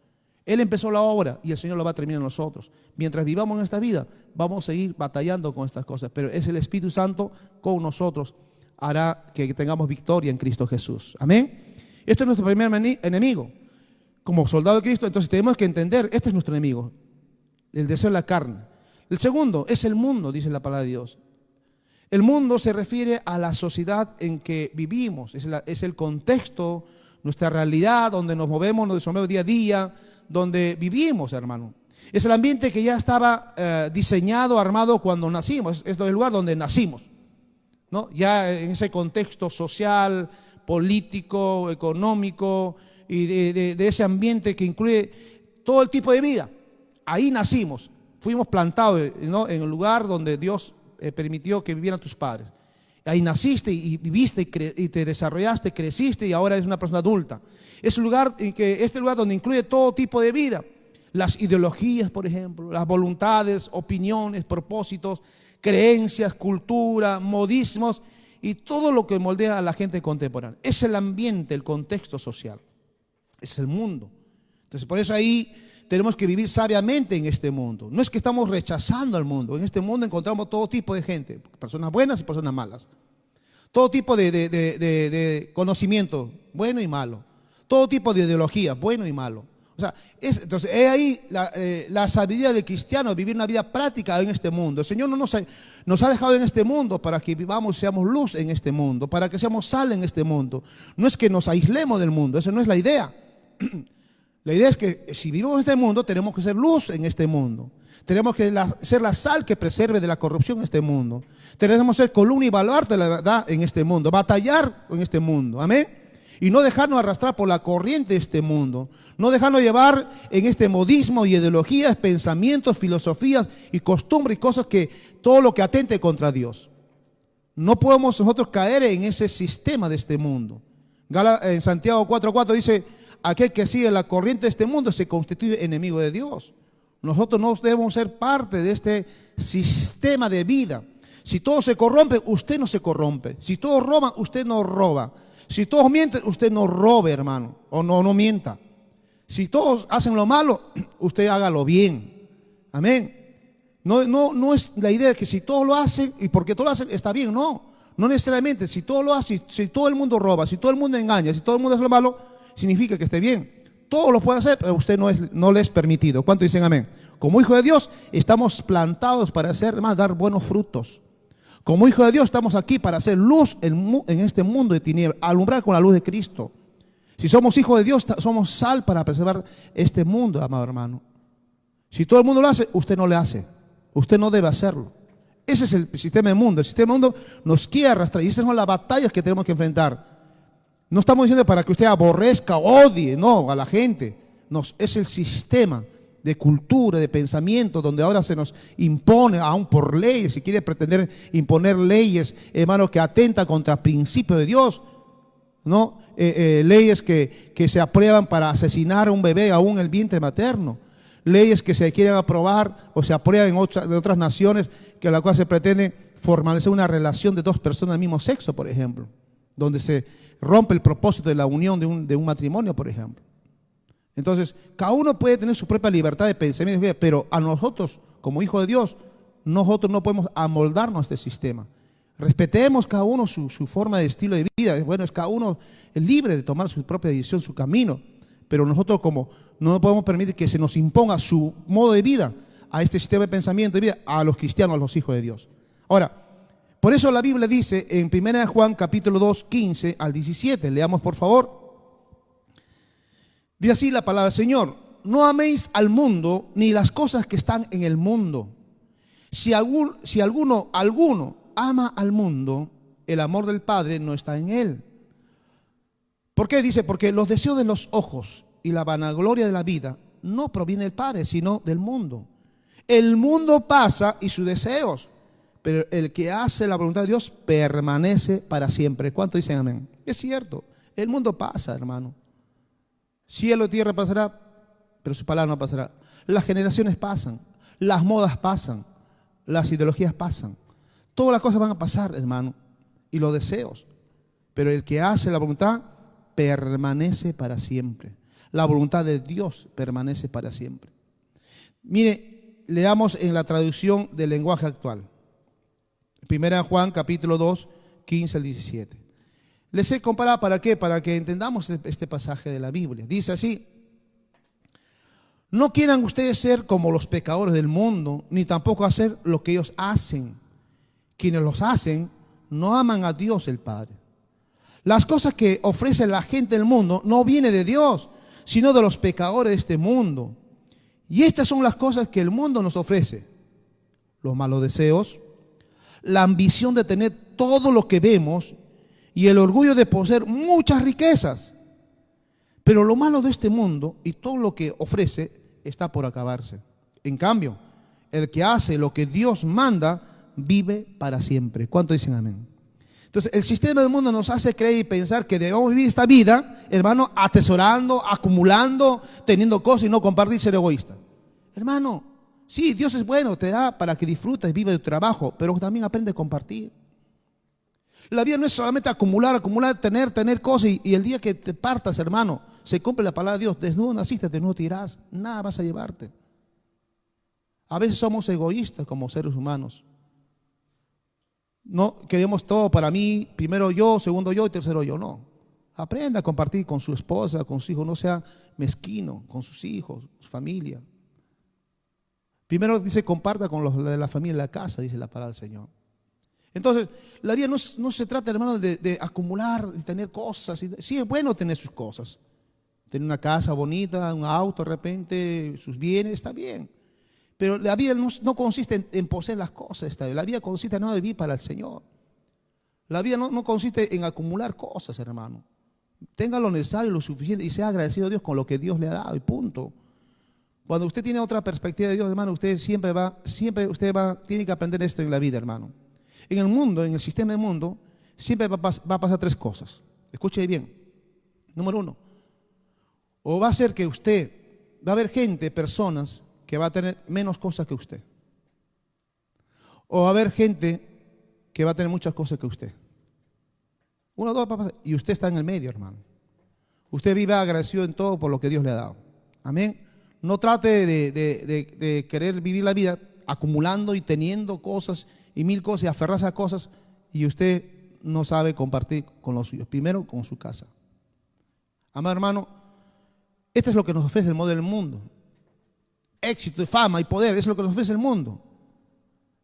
Él empezó la obra y el Señor lo va a terminar en nosotros. Mientras vivamos en esta vida, vamos a seguir batallando con estas cosas, pero es el Espíritu Santo con nosotros hará que tengamos victoria en Cristo Jesús. Amén. Este es nuestro primer enemigo. Como soldado de Cristo, entonces tenemos que entender, este es nuestro enemigo, el deseo de la carne. El segundo es el mundo, dice la palabra de Dios. El mundo se refiere a la sociedad en que vivimos, es el contexto, nuestra realidad, donde nos movemos día a día, donde vivimos, hermano. Es el ambiente que ya estaba diseñado, armado cuando nacimos. Es el lugar donde nacimos, ¿no? Ya en ese contexto social, político, económico y de ese ambiente que incluye todo el tipo de vida. Ahí nacimos, fuimos plantados, ¿no?, en el lugar donde Dios permitió que vivieran tus padres. Ahí naciste y viviste y te desarrollaste, creciste y ahora eres una persona adulta. Es un lugar lugar donde incluye todo tipo de vida. Las ideologías, por ejemplo, las voluntades, opiniones, propósitos, creencias, cultura, modismos y todo lo que moldea a la gente contemporánea. Es el ambiente, el contexto social. Es el mundo. Entonces, por eso ahí tenemos que vivir sabiamente en este mundo. No es que estamos rechazando al mundo. En este mundo encontramos todo tipo de gente, personas buenas y personas malas. Todo tipo de conocimiento, bueno y malo. Todo tipo de ideología, bueno y malo. O sea, entonces es ahí la sabiduría del cristiano, vivir una vida práctica en este mundo. El Señor no nos ha dejado en este mundo para que vivamos, seamos luz en este mundo, para que seamos sal en este mundo. No es que nos aislemos del mundo, esa no es la idea. La idea es que si vivimos en este mundo, tenemos que ser luz en este mundo. Tenemos que ser la sal que preserve de la corrupción en este mundo. Tenemos que ser columna y baluarte de la verdad en este mundo. Batallar en este mundo. Amén. Y no dejarnos arrastrar por la corriente de este mundo. No dejarnos llevar en este modismo y ideologías, pensamientos, filosofías y costumbres y cosas todo lo que atente contra Dios. No podemos nosotros caer en ese sistema de este mundo. En Santiago 4:4 dice: aquel que sigue la corriente de este mundo se constituye enemigo de Dios. Nosotros no debemos ser parte de este sistema de vida. Si todo se corrompe, usted no se corrompe. Si todos roban, usted no roba. Si todos mienten, usted no robe, hermano, o no mienta. Si todos hacen lo malo, usted hágalo bien. Amén. No es la idea de que si todos lo hacen, y porque todos lo hacen, está bien. No necesariamente. Si todos lo hacen, si todo el mundo roba, si todo el mundo engaña, si todo el mundo hace lo malo, significa que esté bien. todo lo puede hacer, pero a usted no le es permitido. ¿Cuánto dicen amén? Como hijo de Dios estamos plantados para hacer, hermano, dar buenos frutos. Como hijo de Dios estamos aquí para hacer luz en este mundo de tinieblas, alumbrar con la luz de Cristo. Si somos hijos de Dios, somos sal para preservar este mundo, amado hermano. Si todo el mundo lo hace, usted no le hace. Usted no debe hacerlo. Ese es el sistema del mundo. El sistema del mundo nos quiere arrastrar y esas son las batallas que tenemos que enfrentar. No estamos diciendo para que usted aborrezca, odie, no, a la gente. No, es el sistema de cultura, de pensamiento, donde ahora se nos impone, aún por leyes, si quiere pretender imponer leyes, hermano, que atentan contra principios de Dios, ¿no? Leyes que se aprueban para asesinar a un bebé aún en el vientre materno, leyes que se quieren aprobar o se aprueban en otras naciones, que a la cual se pretende formalizar una relación de dos personas del mismo sexo, por ejemplo, donde se rompe el propósito de la unión de un matrimonio, por ejemplo. Entonces, cada uno puede tener su propia libertad de pensamiento, pero a nosotros, como hijos de Dios, nosotros no podemos amoldarnos a este sistema. Respetemos cada uno su forma de estilo de vida. Bueno, es cada uno libre de tomar su propia decisión, su camino. Pero nosotros como no podemos permitir que se nos imponga su modo de vida a este sistema de pensamiento de vida, a los cristianos, a los hijos de Dios. Ahora, por eso la Biblia dice en 1 Juan capítulo 2, 15 al 17, leamos por favor. Dice así la palabra del Señor: no améis al mundo ni las cosas que están en el mundo. Si alguno ama al mundo, el amor del Padre no está en él. ¿Por qué? Dice, porque los deseos de los ojos y la vanagloria de la vida no proviene del Padre, sino del mundo. El mundo pasa y sus deseos, pero el que hace la voluntad de Dios permanece para siempre. ¿Cuánto dicen amén? Es cierto, el mundo pasa, hermano. Cielo y tierra pasará, pero su palabra no pasará. Las generaciones pasan, las modas pasan, las ideologías pasan. Todas las cosas van a pasar, hermano, y los deseos. Pero el que hace la voluntad permanece para siempre. La voluntad de Dios permanece para siempre. Mire, leamos en la traducción del lenguaje actual. 1 Juan capítulo 2, 15 al 17. Les he comparado, ¿para qué? Para que entendamos este pasaje de la Biblia. Dice así: no quieran ustedes ser como los pecadores del mundo, ni tampoco hacer lo que ellos hacen. Quienes los hacen no aman a Dios el Padre. Las cosas que ofrece la gente del mundo no vienen de Dios, sino de los pecadores de este mundo. Y estas son las cosas que el mundo nos ofrece: los malos deseos, la ambición de tener todo lo que vemos y el orgullo de poseer muchas riquezas. Pero lo malo de este mundo y todo lo que ofrece está por acabarse. En cambio, el que hace lo que Dios manda vive para siempre. ¿Cuánto dicen amén? Entonces, el sistema del mundo nos hace creer y pensar que debemos vivir esta vida, hermano, atesorando, acumulando, teniendo cosas y no compartir, ser egoísta. Hermano, sí, Dios es bueno, te da para que disfrutes, vive de tu trabajo, pero también aprende a compartir. La vida no es solamente acumular, tener cosas y el día que te partas, hermano, se cumple la palabra de Dios: desnudo naciste, desnudo te irás, nada vas a llevarte. A veces somos egoístas como seres humanos. No queremos todo para mí, primero yo, segundo yo y tercero yo. No, aprenda a compartir con su esposa, con sus hijos, no sea mezquino con sus hijos, su familia. Primero dice, comparta con los de la familia en la casa, dice la palabra del Señor. Entonces, la vida no se trata, hermano, de acumular, de tener cosas. Sí, es bueno tener sus cosas. Tener una casa bonita, un auto de repente, sus bienes, está bien. Pero la vida no consiste en poseer las cosas. La vida consiste en no vivir para el Señor. La vida no consiste en acumular cosas, hermano. Tenga lo necesario, lo suficiente y sea agradecido a Dios con lo que Dios le ha dado y punto. Cuando usted tiene otra perspectiva de Dios, hermano, usted tiene que aprender esto en la vida, hermano. En el mundo, en el sistema del mundo, siempre va a pasar tres cosas. Escuche bien. Número uno, o va a ser que va a haber gente, personas, que va a tener menos cosas que usted. O va a haber gente que va a tener muchas cosas que usted. Uno, dos, va a pasar. Y usted está en el medio, hermano. Usted vive agradecido en todo por lo que Dios le ha dado. Amén. No trate de querer vivir la vida acumulando y teniendo cosas y mil cosas y aferrarse a cosas y usted no sabe compartir con los suyos. Primero con su casa. Amado hermano, Esto es lo que nos ofrece el mundo del mundo. Éxito, fama y poder, eso es lo que nos ofrece el mundo.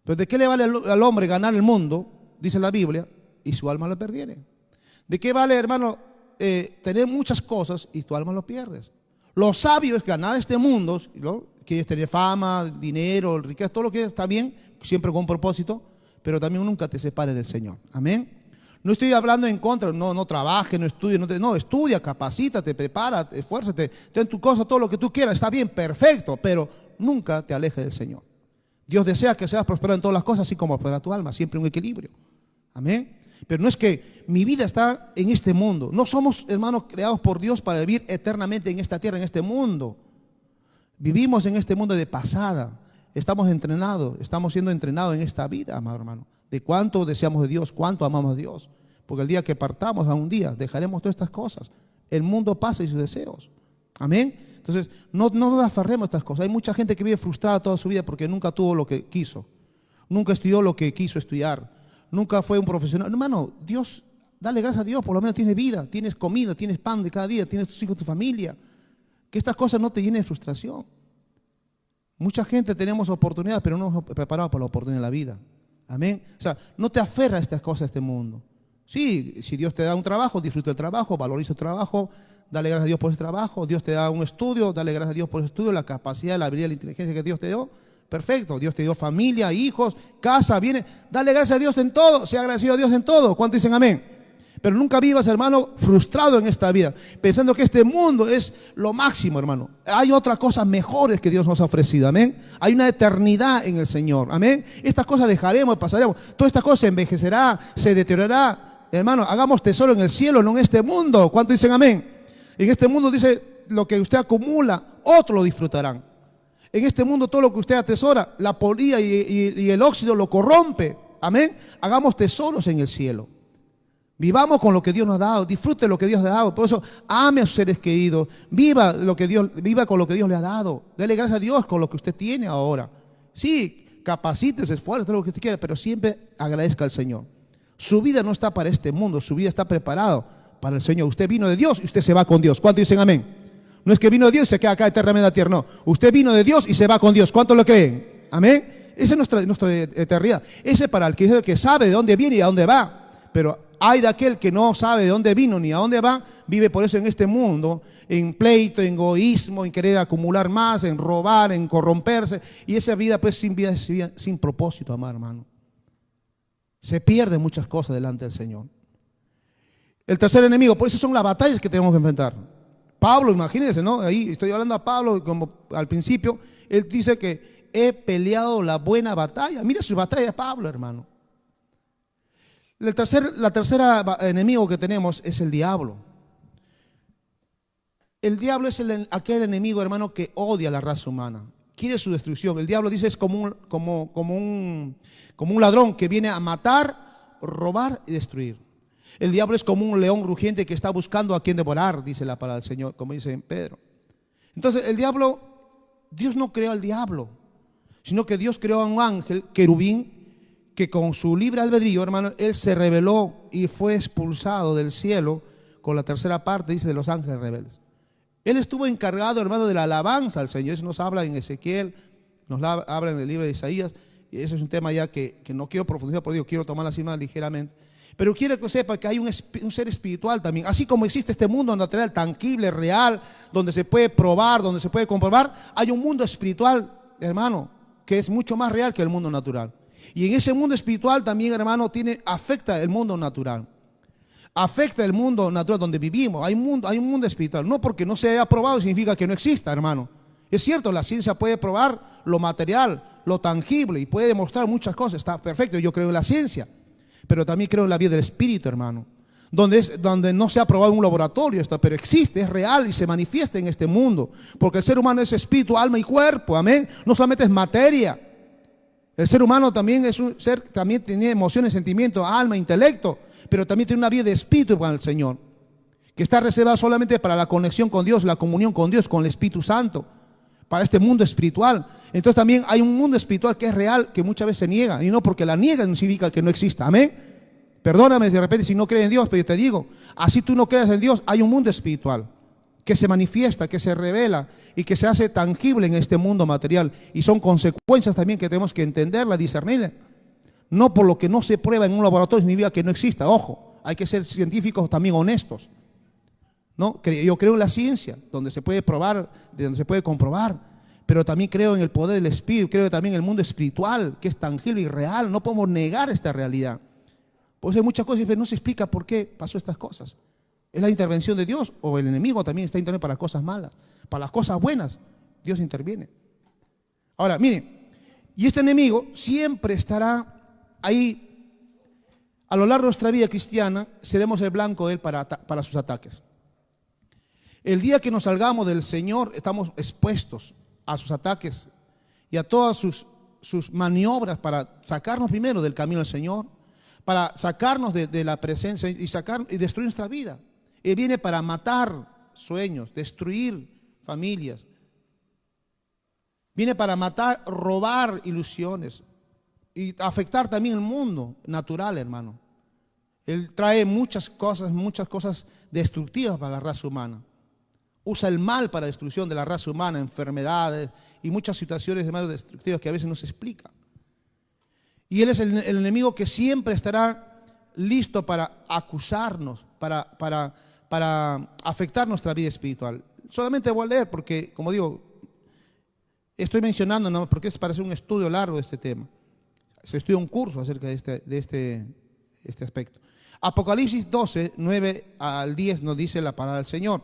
Pero ¿de qué le vale al hombre ganar el mundo, dice la Biblia, y su alma lo perdiere? ¿De qué vale, hermano, tener muchas cosas y tu alma lo pierdes? Lo sabio es ganar este mundo, ¿no? Quieres tener fama, dinero, riqueza, todo lo que está bien, siempre con un propósito, pero también nunca te separes del Señor. Amén. No estoy hablando en contra, no trabajes, no estudies, no, estudia, capacítate, prepárate, esfuérzate, ten tu cosa, todo lo que tú quieras, está bien, perfecto, pero nunca te alejes del Señor. Dios desea que seas prosperado en todas las cosas, así como prospera tu alma, siempre un equilibrio. Amén. Pero no es que mi vida está en este mundo. No somos, hermanos, creados por Dios para vivir eternamente en esta tierra, en este mundo. Vivimos en este mundo de pasada. Estamos entrenados, estamos siendo entrenados en esta vida, amado hermano. De cuánto deseamos de Dios, cuánto amamos a Dios. Porque el día que partamos a un día, dejaremos todas estas cosas. El mundo pasa y sus deseos. Amén. Entonces, no nos aferremos a estas cosas. Hay mucha gente que vive frustrada toda su vida porque nunca tuvo lo que quiso. Nunca estudió lo que quiso estudiar. Nunca fue un profesional. Hermano, Dios, dale gracias a Dios, por lo menos tienes vida, tienes comida, tienes pan de cada día, tienes tus hijos, tu familia. Que estas cosas no te llenen de frustración. Mucha gente tenemos oportunidades, pero no nos preparamos para la oportunidad de la vida. Amén. O sea, no te aferras a estas cosas de este mundo. Sí, si Dios te da un trabajo, disfruta el trabajo, valoriza el trabajo, dale gracias a Dios por ese trabajo. Dios te da un estudio, dale gracias a Dios por ese estudio, la capacidad, la habilidad, la inteligencia que Dios te dio. Perfecto, Dios te dio familia, hijos, casa, viene. Dale gracias a Dios en todo, sea agradecido a Dios en todo. ¿Cuántos dicen amén? Pero nunca vivas, hermano, frustrado en esta vida, pensando que este mundo es lo máximo, hermano. Hay otras cosas mejores que Dios nos ha ofrecido, amén. Hay una eternidad en el Señor, amén. Estas cosas dejaremos, pasaremos. Todas estas cosas se envejecerá, se deteriorará. Hermano, hagamos tesoro en el cielo, no en este mundo. ¿Cuántos dicen amén? En este mundo dice, lo que usted acumula, otros lo disfrutarán. En este mundo todo lo que usted atesora, la polilla y el óxido lo corrompe. Amén. Hagamos tesoros en el cielo. Vivamos con lo que Dios nos ha dado, disfrute lo que Dios le ha dado. Por eso ame a sus seres queridos, viva con lo que Dios le ha dado. Dele gracias a Dios con lo que usted tiene ahora. Sí, capacítese, esfuerce, todo lo que usted quiera, pero siempre agradezca al Señor. Su vida no está para este mundo, su vida está preparada para el Señor. Usted vino de Dios y usted se va con Dios. ¿Cuántos dicen amén? No es que vino de Dios y se queda acá eternamente en la tierra, no. Usted vino de Dios y se va con Dios. ¿Cuántos lo creen? Amén. Esa es nuestra eternidad. Ese es para el que sabe de dónde viene y a dónde va. Pero hay de aquel que no sabe de dónde vino ni a dónde va, vive por eso en este mundo, en pleito, en egoísmo, en querer acumular más, en robar, en corromperse. Y esa vida pues sin vida es vida sin propósito, amado hermano. Se pierden muchas cosas delante del Señor. El tercer enemigo, por eso son las batallas que tenemos que enfrentar. Pablo, imagínense, ¿no? Ahí estoy hablando a Pablo, como al principio, él dice que he peleado la buena batalla. Mira su batalla, Pablo, hermano. La tercera enemigo que tenemos es el diablo. El diablo es aquel enemigo, hermano, que odia a la raza humana. Quiere su destrucción. El diablo dice es como un ladrón que viene a matar, robar y destruir. El diablo es como un león rugiente que está buscando a quien devorar, dice la palabra del Señor, como dice en Pedro. Entonces el diablo, Dios no creó al diablo, sino que Dios creó a un ángel, querubín, que con su libre albedrío, hermano, él se rebeló y fue expulsado del cielo con la tercera parte, dice, de los ángeles rebeldes. Él estuvo encargado, hermano, de la alabanza al Señor. Eso nos habla en Ezequiel, nos habla en el libro de Isaías, y eso es un tema ya que no quiero profundizar, por Dios, quiero tomarlo así más ligeramente. Pero quiero que sepa que hay un ser espiritual también. Así como existe este mundo natural, tangible, real, donde se puede probar, donde se puede comprobar, hay un mundo espiritual, hermano, que es mucho más real que el mundo natural. Y en ese mundo espiritual también, hermano, afecta el mundo natural. Afecta el mundo natural donde vivimos. Hay un mundo espiritual. No porque no se haya probado significa que no exista, hermano. Es cierto, la ciencia puede probar lo material, lo tangible y puede demostrar muchas cosas. Está perfecto, yo creo en la ciencia. Pero también creo en la vida del espíritu, hermano. Donde no se ha probado en un laboratorio esto, pero existe, es real y se manifiesta en este mundo. Porque el ser humano es espíritu, alma y cuerpo, amén. No solamente es materia. El ser humano también es un ser, también tiene emociones, sentimientos, alma, intelecto, pero también tiene una vida de espíritu para el Señor, que está reservada solamente para la conexión con Dios, la comunión con Dios, con el Espíritu Santo, para este mundo espiritual. Entonces también hay un mundo espiritual que es real, que muchas veces se niega, y no porque la niega no significa que no exista, amén. Perdóname de repente si no crees en Dios, pero yo te digo, así tú no creas en Dios, hay un mundo espiritual. que se manifiesta, que se revela y que se hace tangible en este mundo material. Y son consecuencias también que tenemos que entenderla, discernirla. No por lo que no se prueba en un laboratorio significa que no exista. Ojo, hay que ser científicos también honestos, ¿no? Yo creo en la ciencia, donde se puede probar, donde se puede comprobar, pero también creo en el poder del Espíritu, creo también en el mundo espiritual, que es tangible y real. No podemos negar esta realidad. Por eso hay muchas cosas que no se explica por qué pasó estas cosas. ¿Es la intervención de Dios o el enemigo también está interviniendo para las cosas malas? Para las cosas buenas, Dios interviene. Ahora, miren, y este enemigo siempre estará ahí. A lo largo de nuestra vida cristiana seremos el blanco de él para sus ataques. El día que nos salgamos del Señor estamos expuestos a sus ataques y a todas sus maniobras para sacarnos primero del camino del Señor, para sacarnos de la presencia y destruir nuestra vida. Él viene para matar sueños, destruir familias. Viene para matar, robar ilusiones y afectar también el mundo natural, hermano. Él trae muchas cosas destructivas para la raza humana. Usa el mal para la destrucción de la raza humana, enfermedades y muchas situaciones de mal destructivas que a veces no se explican. Y él es el enemigo que siempre estará listo para acusarnos, para afectar nuestra vida espiritual. Solamente voy a leer porque, como digo, estoy mencionando, ¿no?, porque es para hacer un estudio largo de este tema. Se estudia un curso acerca de este aspecto. Apocalipsis 12, 9 al 10 nos dice la palabra del Señor.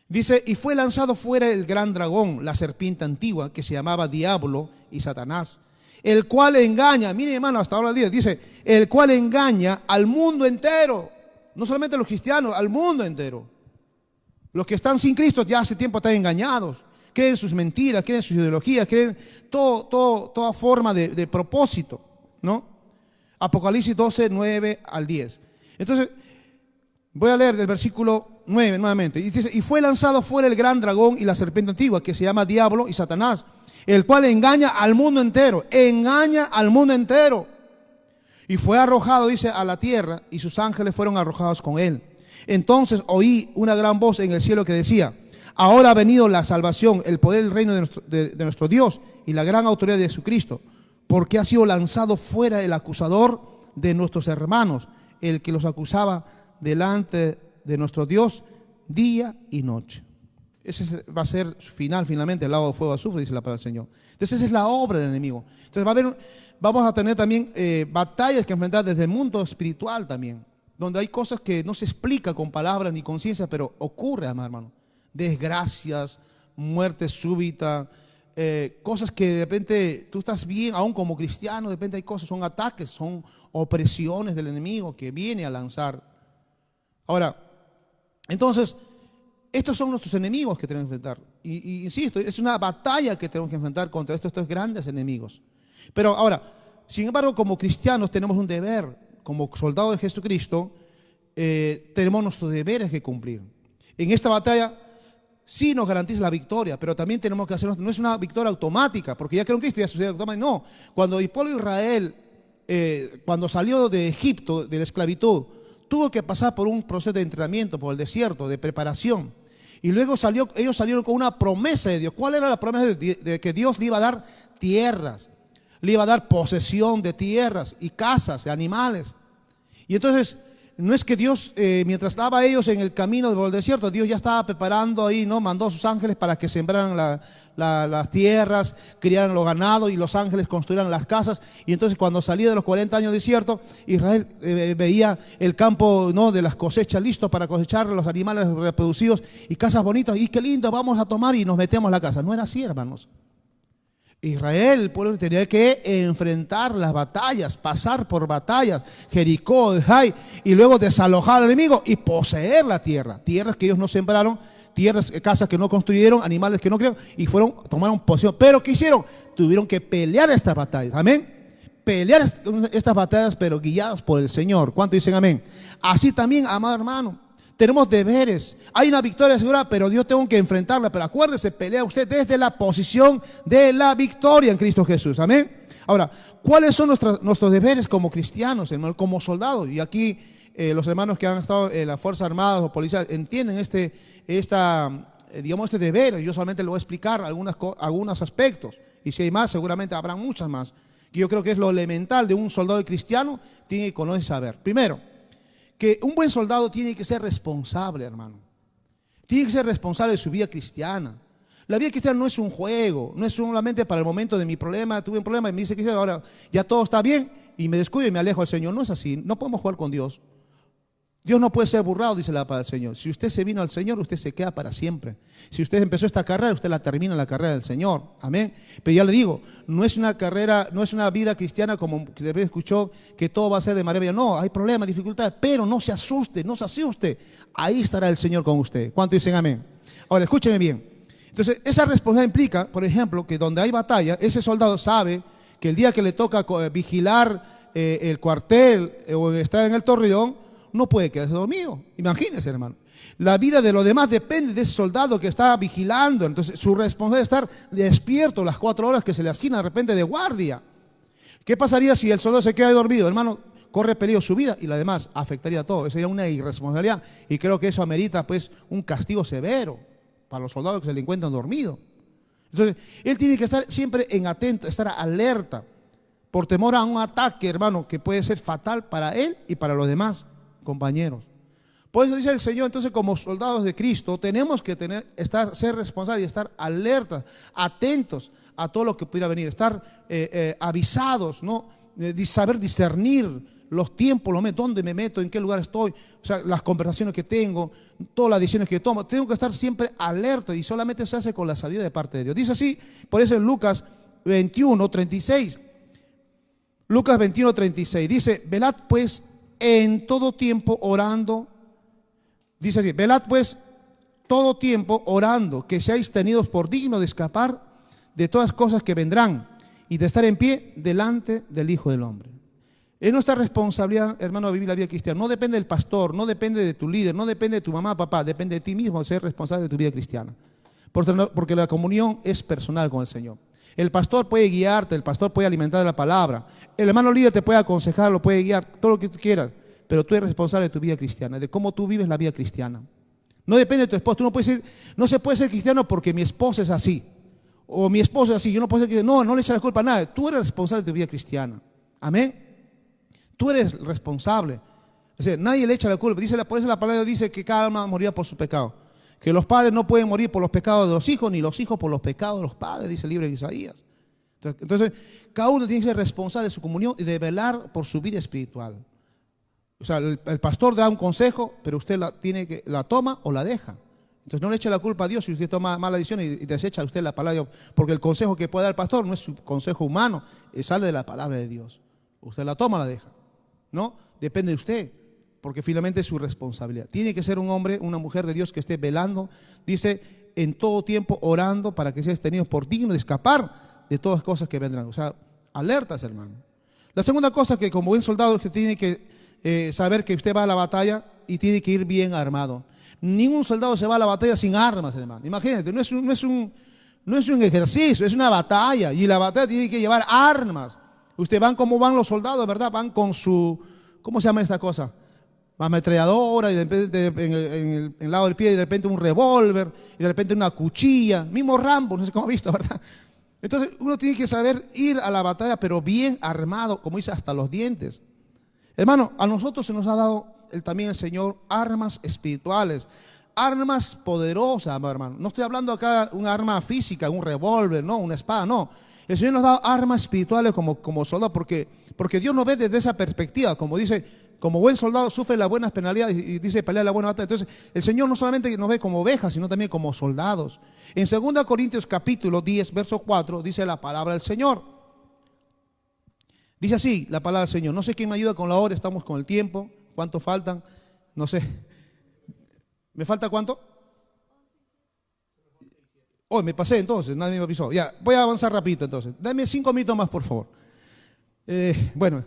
Dice, y fue lanzado fuera el gran dragón, la serpiente antigua, que se llamaba Diablo y Satanás, el cual engaña, miren hermano, hasta ahora el día, dice, el cual engaña al mundo entero, no solamente a los cristianos, al mundo entero. Los que están sin Cristo ya hace tiempo están engañados, creen sus mentiras, creen sus ideologías, creen toda forma de propósito, ¿no? Apocalipsis 12, 9 al 10. Entonces, voy a leer del versículo 9 nuevamente. Y dice, y fue lanzado fuera el gran dragón y la serpiente antigua, que se llama Diablo y Satanás, el cual engaña al mundo entero, y fue arrojado, dice, a la tierra, y sus ángeles fueron arrojados con él. Entonces oí una gran voz en el cielo que decía, ahora ha venido la salvación, el poder del reino de nuestro Dios y la gran autoridad de Jesucristo, porque ha sido lanzado fuera el acusador de nuestros hermanos, el que los acusaba delante de nuestro Dios día y noche. Ese va a ser finalmente el lago de fuego y azufre, dice la palabra del Señor. Entonces esa es la obra del enemigo. Entonces vamos a tener también batallas que enfrentar desde el mundo espiritual también, donde hay cosas que no se explica con palabras ni con ciencia, pero ocurre, hermano. Desgracias, muerte súbita, cosas que de repente tú estás bien, aún como cristiano, de repente hay cosas, son ataques, son opresiones del enemigo que viene a lanzar. Ahora, entonces, estos son nuestros enemigos que tenemos que enfrentar. Y insisto, es una batalla que tenemos que enfrentar contra estos grandes enemigos. Pero ahora, sin embargo, como cristianos tenemos un deber, como soldados de Jesucristo, tenemos nuestros deberes que cumplir. En esta batalla sí nos garantiza la victoria, pero también tenemos que hacerlo, no es una victoria automática, porque ya creo que esto ya sucedió automáticamente. No, cuando el pueblo de Israel, cuando salió de Egipto, de la esclavitud, tuvo que pasar por un proceso de entrenamiento, por el desierto, de preparación. Y luego ellos salieron con una promesa de Dios. ¿Cuál era la promesa de que Dios le iba a dar tierras? Le iba a dar posesión de tierras y casas, de animales. Y entonces, no es que Dios, mientras estaba ellos en el camino por el desierto, Dios ya estaba preparando ahí, ¿no? Mandó a sus ángeles para que sembraran las tierras, criaran los ganados y los ángeles construyeran las casas. Y entonces cuando salía de los 40 años de desierto, Israel veía el campo, ¿no?, de las cosechas listo para cosechar los animales reproducidos y casas bonitas. Y qué lindo, vamos a tomar y nos metemos a la casa. No era así, hermanos. Israel, el pueblo, tenía que enfrentar las batallas, pasar por batallas, Jericó, Jai, y luego desalojar al enemigo y poseer la tierra. Tierras que ellos no sembraron, tierras, casas que no construyeron, animales que no crearon, y tomaron posesión. Pero ¿qué hicieron? Tuvieron que pelear estas batallas. Amén. Pelear estas batallas, pero guiados por el Señor. ¿Cuántos dicen amén? Así también, amado hermano, tenemos deberes. Hay una victoria segura, pero Dios tengo que enfrentarla. Pero acuérdese, pelea usted desde la posición de la victoria en Cristo Jesús. Amén. Ahora, ¿cuáles son nuestros deberes como cristianos, hermano, como soldados? Y aquí los hermanos que han estado en las Fuerzas Armadas o Policías entienden digamos, este deber. Yo solamente le voy a explicar algunos aspectos, y si hay más, seguramente habrá muchas más. Que yo creo que es lo elemental de un soldado cristiano, tiene que conocer y saber. Primero, que un buen soldado tiene que ser responsable, hermano. Tiene que ser responsable de su vida cristiana. La vida cristiana no es un juego, no es solamente para el momento de mi problema. Tuve un problema y me dice que ahora ya todo está bien y me descuido y me alejo del Señor. No es así, no podemos jugar con Dios. Dios no puede ser burlado, dice la palabra del Señor. Si usted se vino al Señor, usted se queda para siempre. Si usted empezó esta carrera, usted la termina en la carrera del Señor. Amén. Pero ya le digo, no es una carrera, no es una vida cristiana como que usted escuchó, que todo va a ser de maravilla. No, hay problemas, dificultades, pero no se asuste, no se asuste. Ahí estará el Señor con usted. ¿Cuántos dicen amén? Ahora, escúcheme bien. Entonces, esa responsabilidad implica, por ejemplo, que donde hay batalla, ese soldado sabe que el día que le toca vigilar el cuartel o estar en el torreón, no puede quedarse dormido. Imagínense, hermano. La vida de los demás depende de ese soldado que está vigilando. Entonces, su responsabilidad es estar despierto las 4 horas que se le asigna de repente de guardia. ¿Qué pasaría si el soldado se queda dormido? Hermano, corre peligro su vida y la demás afectaría a todo. Eso sería una irresponsabilidad. Y creo que eso amerita, pues, un castigo severo para los soldados que se le encuentran dormidos. Entonces, él tiene que estar siempre en atento, estar alerta, por temor a un ataque, hermano, que puede ser fatal para él y para los demás compañeros. Por eso dice el Señor, entonces, como soldados de Cristo, tenemos que ser responsables y estar alertas, atentos a todo lo que pudiera venir, estar avisados, ¿no? Saber discernir los tiempos, dónde me meto, en qué lugar estoy, o sea, las conversaciones que tengo, todas las decisiones que tomo. Tengo que estar siempre alerta, y solamente se hace con la sabiduría de parte de Dios. Dice así, por eso en Lucas 21:36, Lucas 21:36, dice: velad pues en todo tiempo orando. Dice así: velad pues todo tiempo orando, que seáis tenidos por dignos de escapar de todas cosas que vendrán y de estar en pie delante del Hijo del Hombre. Es nuestra responsabilidad, hermano, vivir la vida cristiana. No depende del pastor, no depende de tu líder, no depende de tu mamá, papá, depende de ti mismo ser responsable de tu vida cristiana. Porque la comunión es personal con el Señor. El pastor puede guiarte, el pastor puede alimentar de la palabra, el hermano líder te puede aconsejar, lo puede guiar, todo lo que tú quieras, pero tú eres responsable de tu vida cristiana, de cómo tú vives la vida cristiana. No depende de tu esposo. Tú no puedes decir, no se puede ser cristiano porque mi esposa es así, o mi esposo es así, yo no puedo ser cristiano. No le eches la culpa a nadie. Tú eres responsable de tu vida cristiana. Amén. Tú eres responsable. Es decir, nadie le echa la culpa. Por eso la palabra de Dios dice que cada alma morirá por su pecado. Que los padres no pueden morir por los pecados de los hijos, ni los hijos por los pecados de los padres, dice el libro de Isaías. Entonces, cada uno tiene que ser responsable de su comunión y de velar por su vida espiritual. O sea, el pastor da un consejo, pero usted la toma o la deja. Entonces no le eche la culpa a Dios si usted toma mala decisión y desecha usted la palabra de Dios, porque el consejo que puede dar el pastor no es su consejo humano, sale de la palabra de Dios. Usted la toma o la deja. ¿No? Depende de usted, porque finalmente es su responsabilidad. Tiene que ser un hombre, una mujer de Dios que esté velando, dice, en todo tiempo orando para que seas tenido por digno de escapar de todas cosas que vendrán. O sea, alertas, hermano. La segunda cosa, que como buen soldado usted tiene que saber que usted va a la batalla y tiene que ir bien armado. Ningún soldado se va a la batalla sin armas, hermano. Imagínate, no es un ejercicio, es una batalla, y la batalla tiene que llevar armas. Usted van como van los soldados, ¿verdad? Van con su, ¿cómo se llama esta cosa? Ametralladora, y de repente en el lado del pie, y de repente un revólver, y de repente una cuchilla, mismo Rambo, no sé cómo ha visto, ¿verdad? Entonces uno tiene que saber ir a la batalla, pero bien armado, como dice, hasta los dientes. Hermano, a nosotros se nos ha dado también el Señor armas espirituales, armas poderosas, hermano. No estoy hablando acá de una arma física, un revólver, no, una espada, no. El Señor nos ha dado armas espirituales como soldado, porque Dios nos ve desde esa perspectiva. Como dice, como buen soldado sufre las buenas penalidades y dice pelea la buena batalla. Entonces el Señor no solamente nos ve como ovejas, sino también como soldados. En 2 Corintios capítulo 10, verso 4, dice la palabra del Señor. Dice así la palabra del Señor. No sé quién me ayuda con la hora, estamos con el tiempo. ¿Cuánto faltan? No sé. ¿Me falta cuánto? Hoy me pasé entonces, nadie me avisó. Ya, voy a avanzar rapidito entonces. Dame 5 minutos más, por favor. Bueno,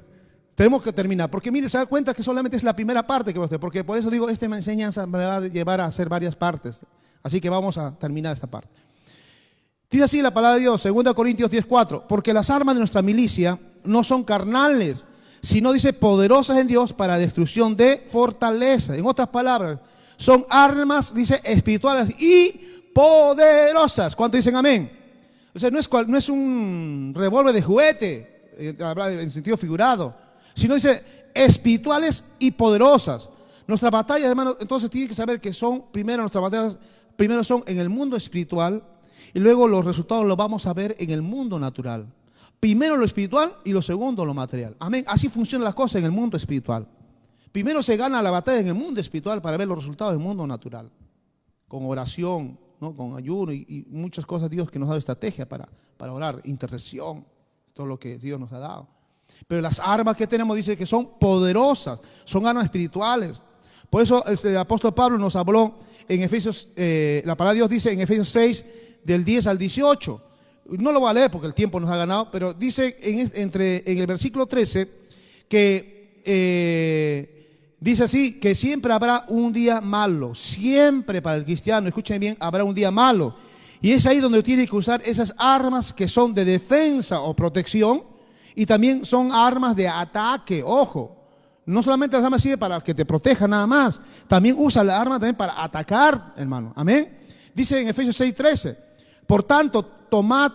tenemos que terminar. Porque mire, se da cuenta que solamente es la primera parte que va a hacer. Porque por eso digo, esta enseñanza me va a llevar a hacer varias partes. Así que vamos a terminar esta parte. Dice así la palabra de Dios, 2 Corintios 10:4. Porque las armas de nuestra milicia no son carnales, sino dice poderosas en Dios para destrucción de fortaleza. En otras palabras, son armas, dice, espirituales y poderosas. ¿Cuántos dicen amén? O sea, no es un revólver de juguete, en sentido figurado, sino dice espirituales y poderosas. Nuestras batallas, hermanos, entonces tienen que saber que nuestras batallas primero son en el mundo espiritual y luego los resultados los vamos a ver en el mundo natural. Primero lo espiritual y lo segundo lo material. Amén. Así funcionan las cosas en el mundo espiritual. Primero se gana la batalla en el mundo espiritual para ver los resultados del mundo natural. Con oración, ¿no? Con ayuno y muchas cosas Dios que nos ha dado estrategia para orar, intercesión, todo lo que Dios nos ha dado. Pero las armas que tenemos dice que son poderosas, son armas espirituales. Por eso el apóstol Pablo nos habló en Efesios, la palabra de Dios dice en Efesios 6, del 10 al 18. No lo voy a leer porque el tiempo nos ha ganado, pero dice en el versículo 13 que dice así, que siempre habrá un día malo, siempre para el cristiano, escuchen bien, habrá un día malo. Y es ahí donde tiene que usar esas armas que son de defensa o protección y también son armas de ataque, ojo. No solamente las armas sirven para que te proteja nada más, también usa la arma también para atacar, hermano. Amén. Dice en Efesios 6:13, por tanto, tomad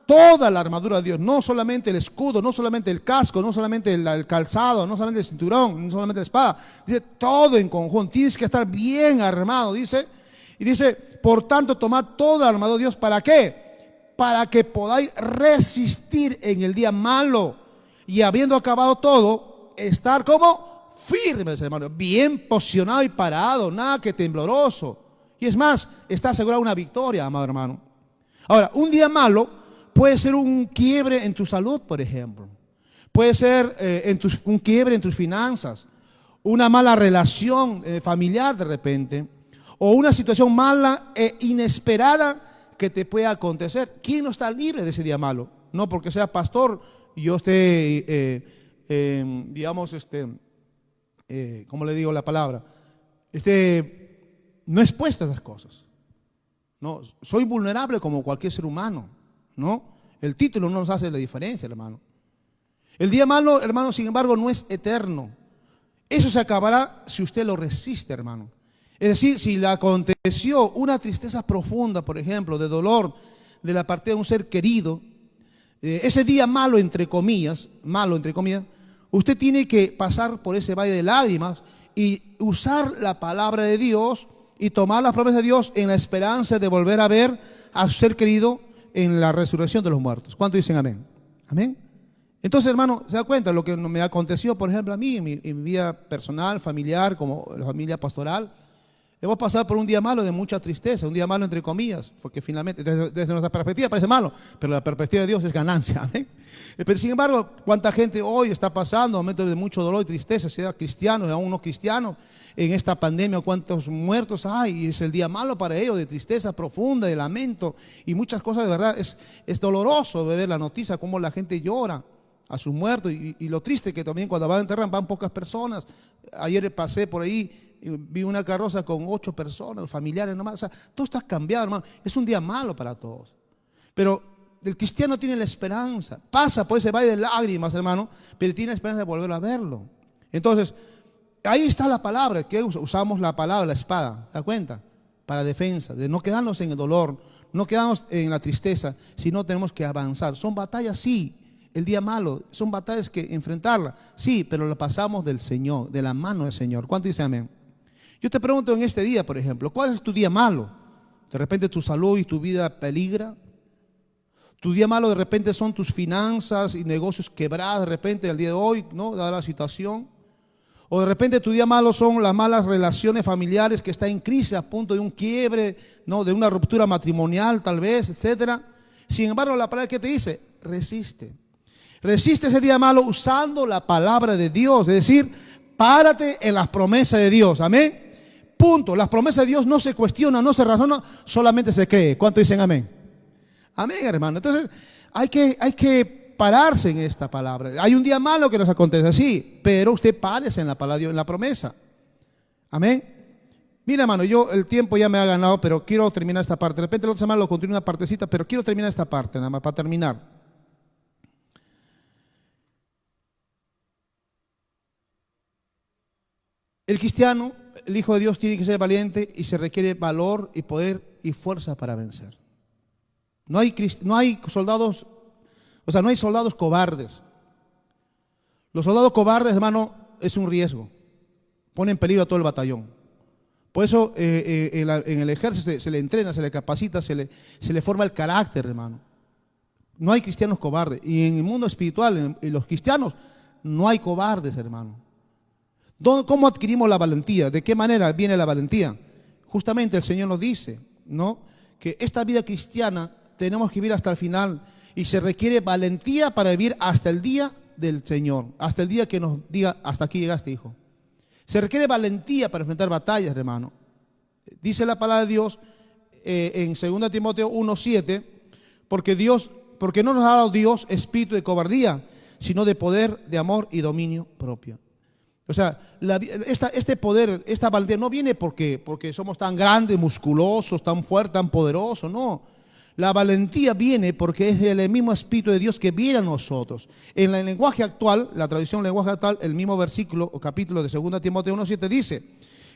toda la armadura de Dios, no solamente el escudo, no solamente el casco, no solamente el calzado, no solamente el cinturón, no solamente la espada. Dice todo en conjunto, tienes que estar bien armado, dice. Y dice, por tanto, tomad toda la armadura de Dios, ¿para qué? Para que podáis resistir en el día malo y habiendo acabado todo, estar como firmes, hermano, bien posicionado y parado, nada que tembloroso. Y es más, está asegurada una victoria, amado hermano. Ahora, un día malo puede ser un quiebre en tu salud, por ejemplo. Puede ser un quiebre en tus finanzas, una mala relación familiar de repente, o una situación mala e inesperada que te pueda acontecer. ¿Quién no está libre de ese día malo? No porque sea pastor y yo esté, digamos, ¿cómo le digo la palabra? No expuesto a esas cosas. No, soy vulnerable como cualquier ser humano, ¿no? El título no nos hace la diferencia, hermano. El día malo, hermano, sin embargo, no es eterno. Eso se acabará si usted lo resiste, hermano. Es decir, si le aconteció una tristeza profunda, por ejemplo, de dolor de la partida de un ser querido, ese día malo, entre comillas, usted tiene que pasar por ese valle de lágrimas y usar la palabra de Dios y tomar las promesas de Dios en la esperanza de volver a ver a su ser querido en la resurrección de los muertos. ¿Cuántos dicen amén? Amén. Entonces, hermano, se da cuenta lo que me aconteció, por ejemplo, a mí en mi vida personal, familiar, como la familia pastoral. Hemos pasado por un día malo de mucha tristeza, un día malo entre comillas, porque finalmente desde nuestra perspectiva parece malo, pero la perspectiva de Dios es ganancia. ¿Amén? Pero sin embargo, cuánta gente hoy está pasando momentos de mucho dolor y tristeza, sea cristiano o aún no cristiano, en esta pandemia, cuántos muertos hay, y es el día malo para ellos, de tristeza profunda, de lamento, y muchas cosas. De verdad, es doloroso ver la noticia, cómo la gente llora a sus muertos, y lo triste que también cuando van a enterrar van pocas personas. Ayer pasé por ahí, vi una carroza con 8 personas, familiares nomás. O sea, todo está cambiado, hermano. Es un día malo para todos. Pero el cristiano tiene la esperanza. Pasa por ese valle de lágrimas, hermano, pero tiene la esperanza de volver a verlo. Entonces, ahí está la palabra, que usamos la palabra, la espada, ¿se da cuenta? Para defensa, de no quedarnos en el dolor, no quedarnos en la tristeza, sino tenemos que avanzar. Son batallas, sí. El día malo, son batallas que enfrentarlas, sí, pero lo pasamos del Señor, de la mano del Señor. ¿Cuánto dice amén? Yo te pregunto en este día, por ejemplo, ¿cuál es tu día malo? De repente tu salud y tu vida peligra. Tu día malo de repente son tus finanzas y negocios quebrados de repente al día de hoy, ¿no? Dada la situación. O de repente tu día malo son las malas relaciones familiares que están en crisis, a punto de un quiebre, ¿no? De una ruptura matrimonial tal vez, etcétera. Sin embargo, la palabra que te dice, resiste. Resiste ese día malo usando la palabra de Dios, es decir, párate en las promesas de Dios, amén. Punto. Las promesas de Dios no se cuestionan, no se razonan, solamente se cree. ¿Cuánto dicen amén? Amén, hermano. Entonces hay que pararse en esta palabra. Hay un día malo que nos acontece, sí, pero usted párese en la palabra de Dios, en la promesa. Amén. Mira, hermano, el tiempo ya me ha ganado, pero quiero terminar esta parte. De repente la otra semana lo continúo una partecita, pero quiero terminar esta parte, nada más para terminar. El cristiano, el Hijo de Dios, tiene que ser valiente y se requiere valor y poder y fuerza para vencer. No hay soldados, o sea, no hay soldados cobardes. Los soldados cobardes, hermano, es un riesgo. Ponen en peligro a todo el batallón. Por eso en el ejército se le entrena, se le capacita, se le forma el carácter, hermano. No hay cristianos cobardes. Y en el mundo espiritual, en los cristianos, no hay cobardes, hermano. ¿Cómo adquirimos la valentía? ¿De qué manera viene la valentía? Justamente el Señor nos dice, ¿no?, que esta vida cristiana tenemos que vivir hasta el final y se requiere valentía para vivir hasta el día del Señor, hasta el día que nos diga, hasta aquí llegaste, hijo. Se requiere valentía para enfrentar batallas, hermano. Dice la palabra de Dios en 2 Timoteo 1:7, porque no nos ha dado Dios espíritu de cobardía, sino de poder, de amor y dominio propio. O sea, este poder, esta valentía no viene porque somos tan grandes, musculosos, tan fuertes, tan poderosos, no. La valentía viene porque es el mismo Espíritu de Dios que viene a nosotros. En el lenguaje actual, la traducción del lenguaje actual, el mismo versículo o capítulo de 2 Timoteo 1:7 dice,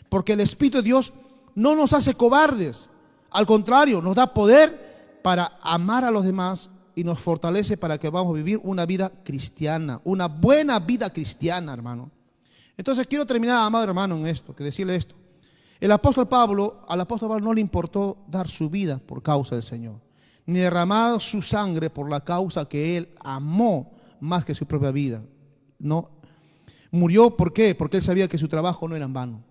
porque el Espíritu de Dios no nos hace cobardes, al contrario, nos da poder para amar a los demás y nos fortalece para que vamos a vivir una vida cristiana, una buena vida cristiana, hermano. Entonces quiero terminar, amado hermano, en esto, que decirle esto. Al apóstol Pablo no le importó dar su vida por causa del Señor, ni derramar su sangre por la causa que él amó más que su propia vida. No. Murió, ¿por qué? Porque él sabía que su trabajo no era en vano.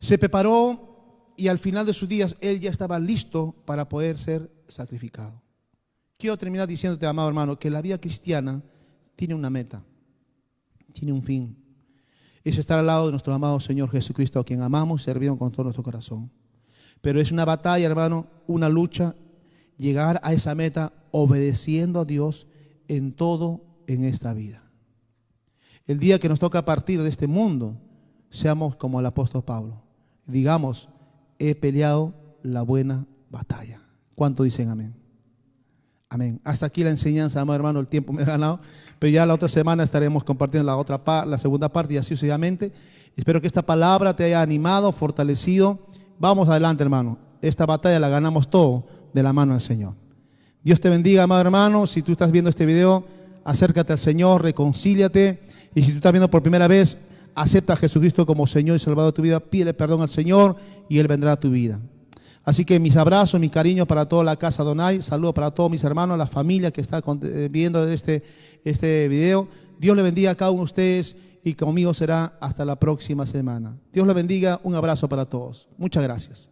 Se preparó y al final de sus días él ya estaba listo para poder ser sacrificado. Quiero terminar diciéndote, amado hermano, que la vida cristiana tiene una meta, tiene un fin. Es estar al lado de nuestro amado Señor Jesucristo, a quien amamos y servimos con todo nuestro corazón. Pero es una batalla, hermano, una lucha, llegar a esa meta obedeciendo a Dios en todo en esta vida. El día que nos toca partir de este mundo, seamos como el apóstol Pablo. Digamos, he peleado la buena batalla. ¿Cuánto dicen amén? Amén. Hasta aquí la enseñanza, amado hermano, el tiempo me ha ganado, pero ya la otra semana estaremos compartiendo la segunda parte y así sucesivamente. Espero que esta palabra te haya animado, fortalecido. Vamos adelante, hermano. Esta batalla la ganamos todo de la mano del Señor. Dios te bendiga, amado hermano. Si tú estás viendo este video, acércate al Señor, reconcíliate. Y si tú estás viendo por primera vez, acepta a Jesucristo como Señor y Salvador de tu vida. Pídele perdón al Señor y Él vendrá a tu vida. Así que mis abrazos, mi cariño para toda la casa Adonai, saludos para todos mis hermanos, la familia que está viendo este video. Dios le bendiga a cada uno de ustedes y conmigo será hasta la próxima semana. Dios le bendiga, un abrazo para todos. Muchas gracias.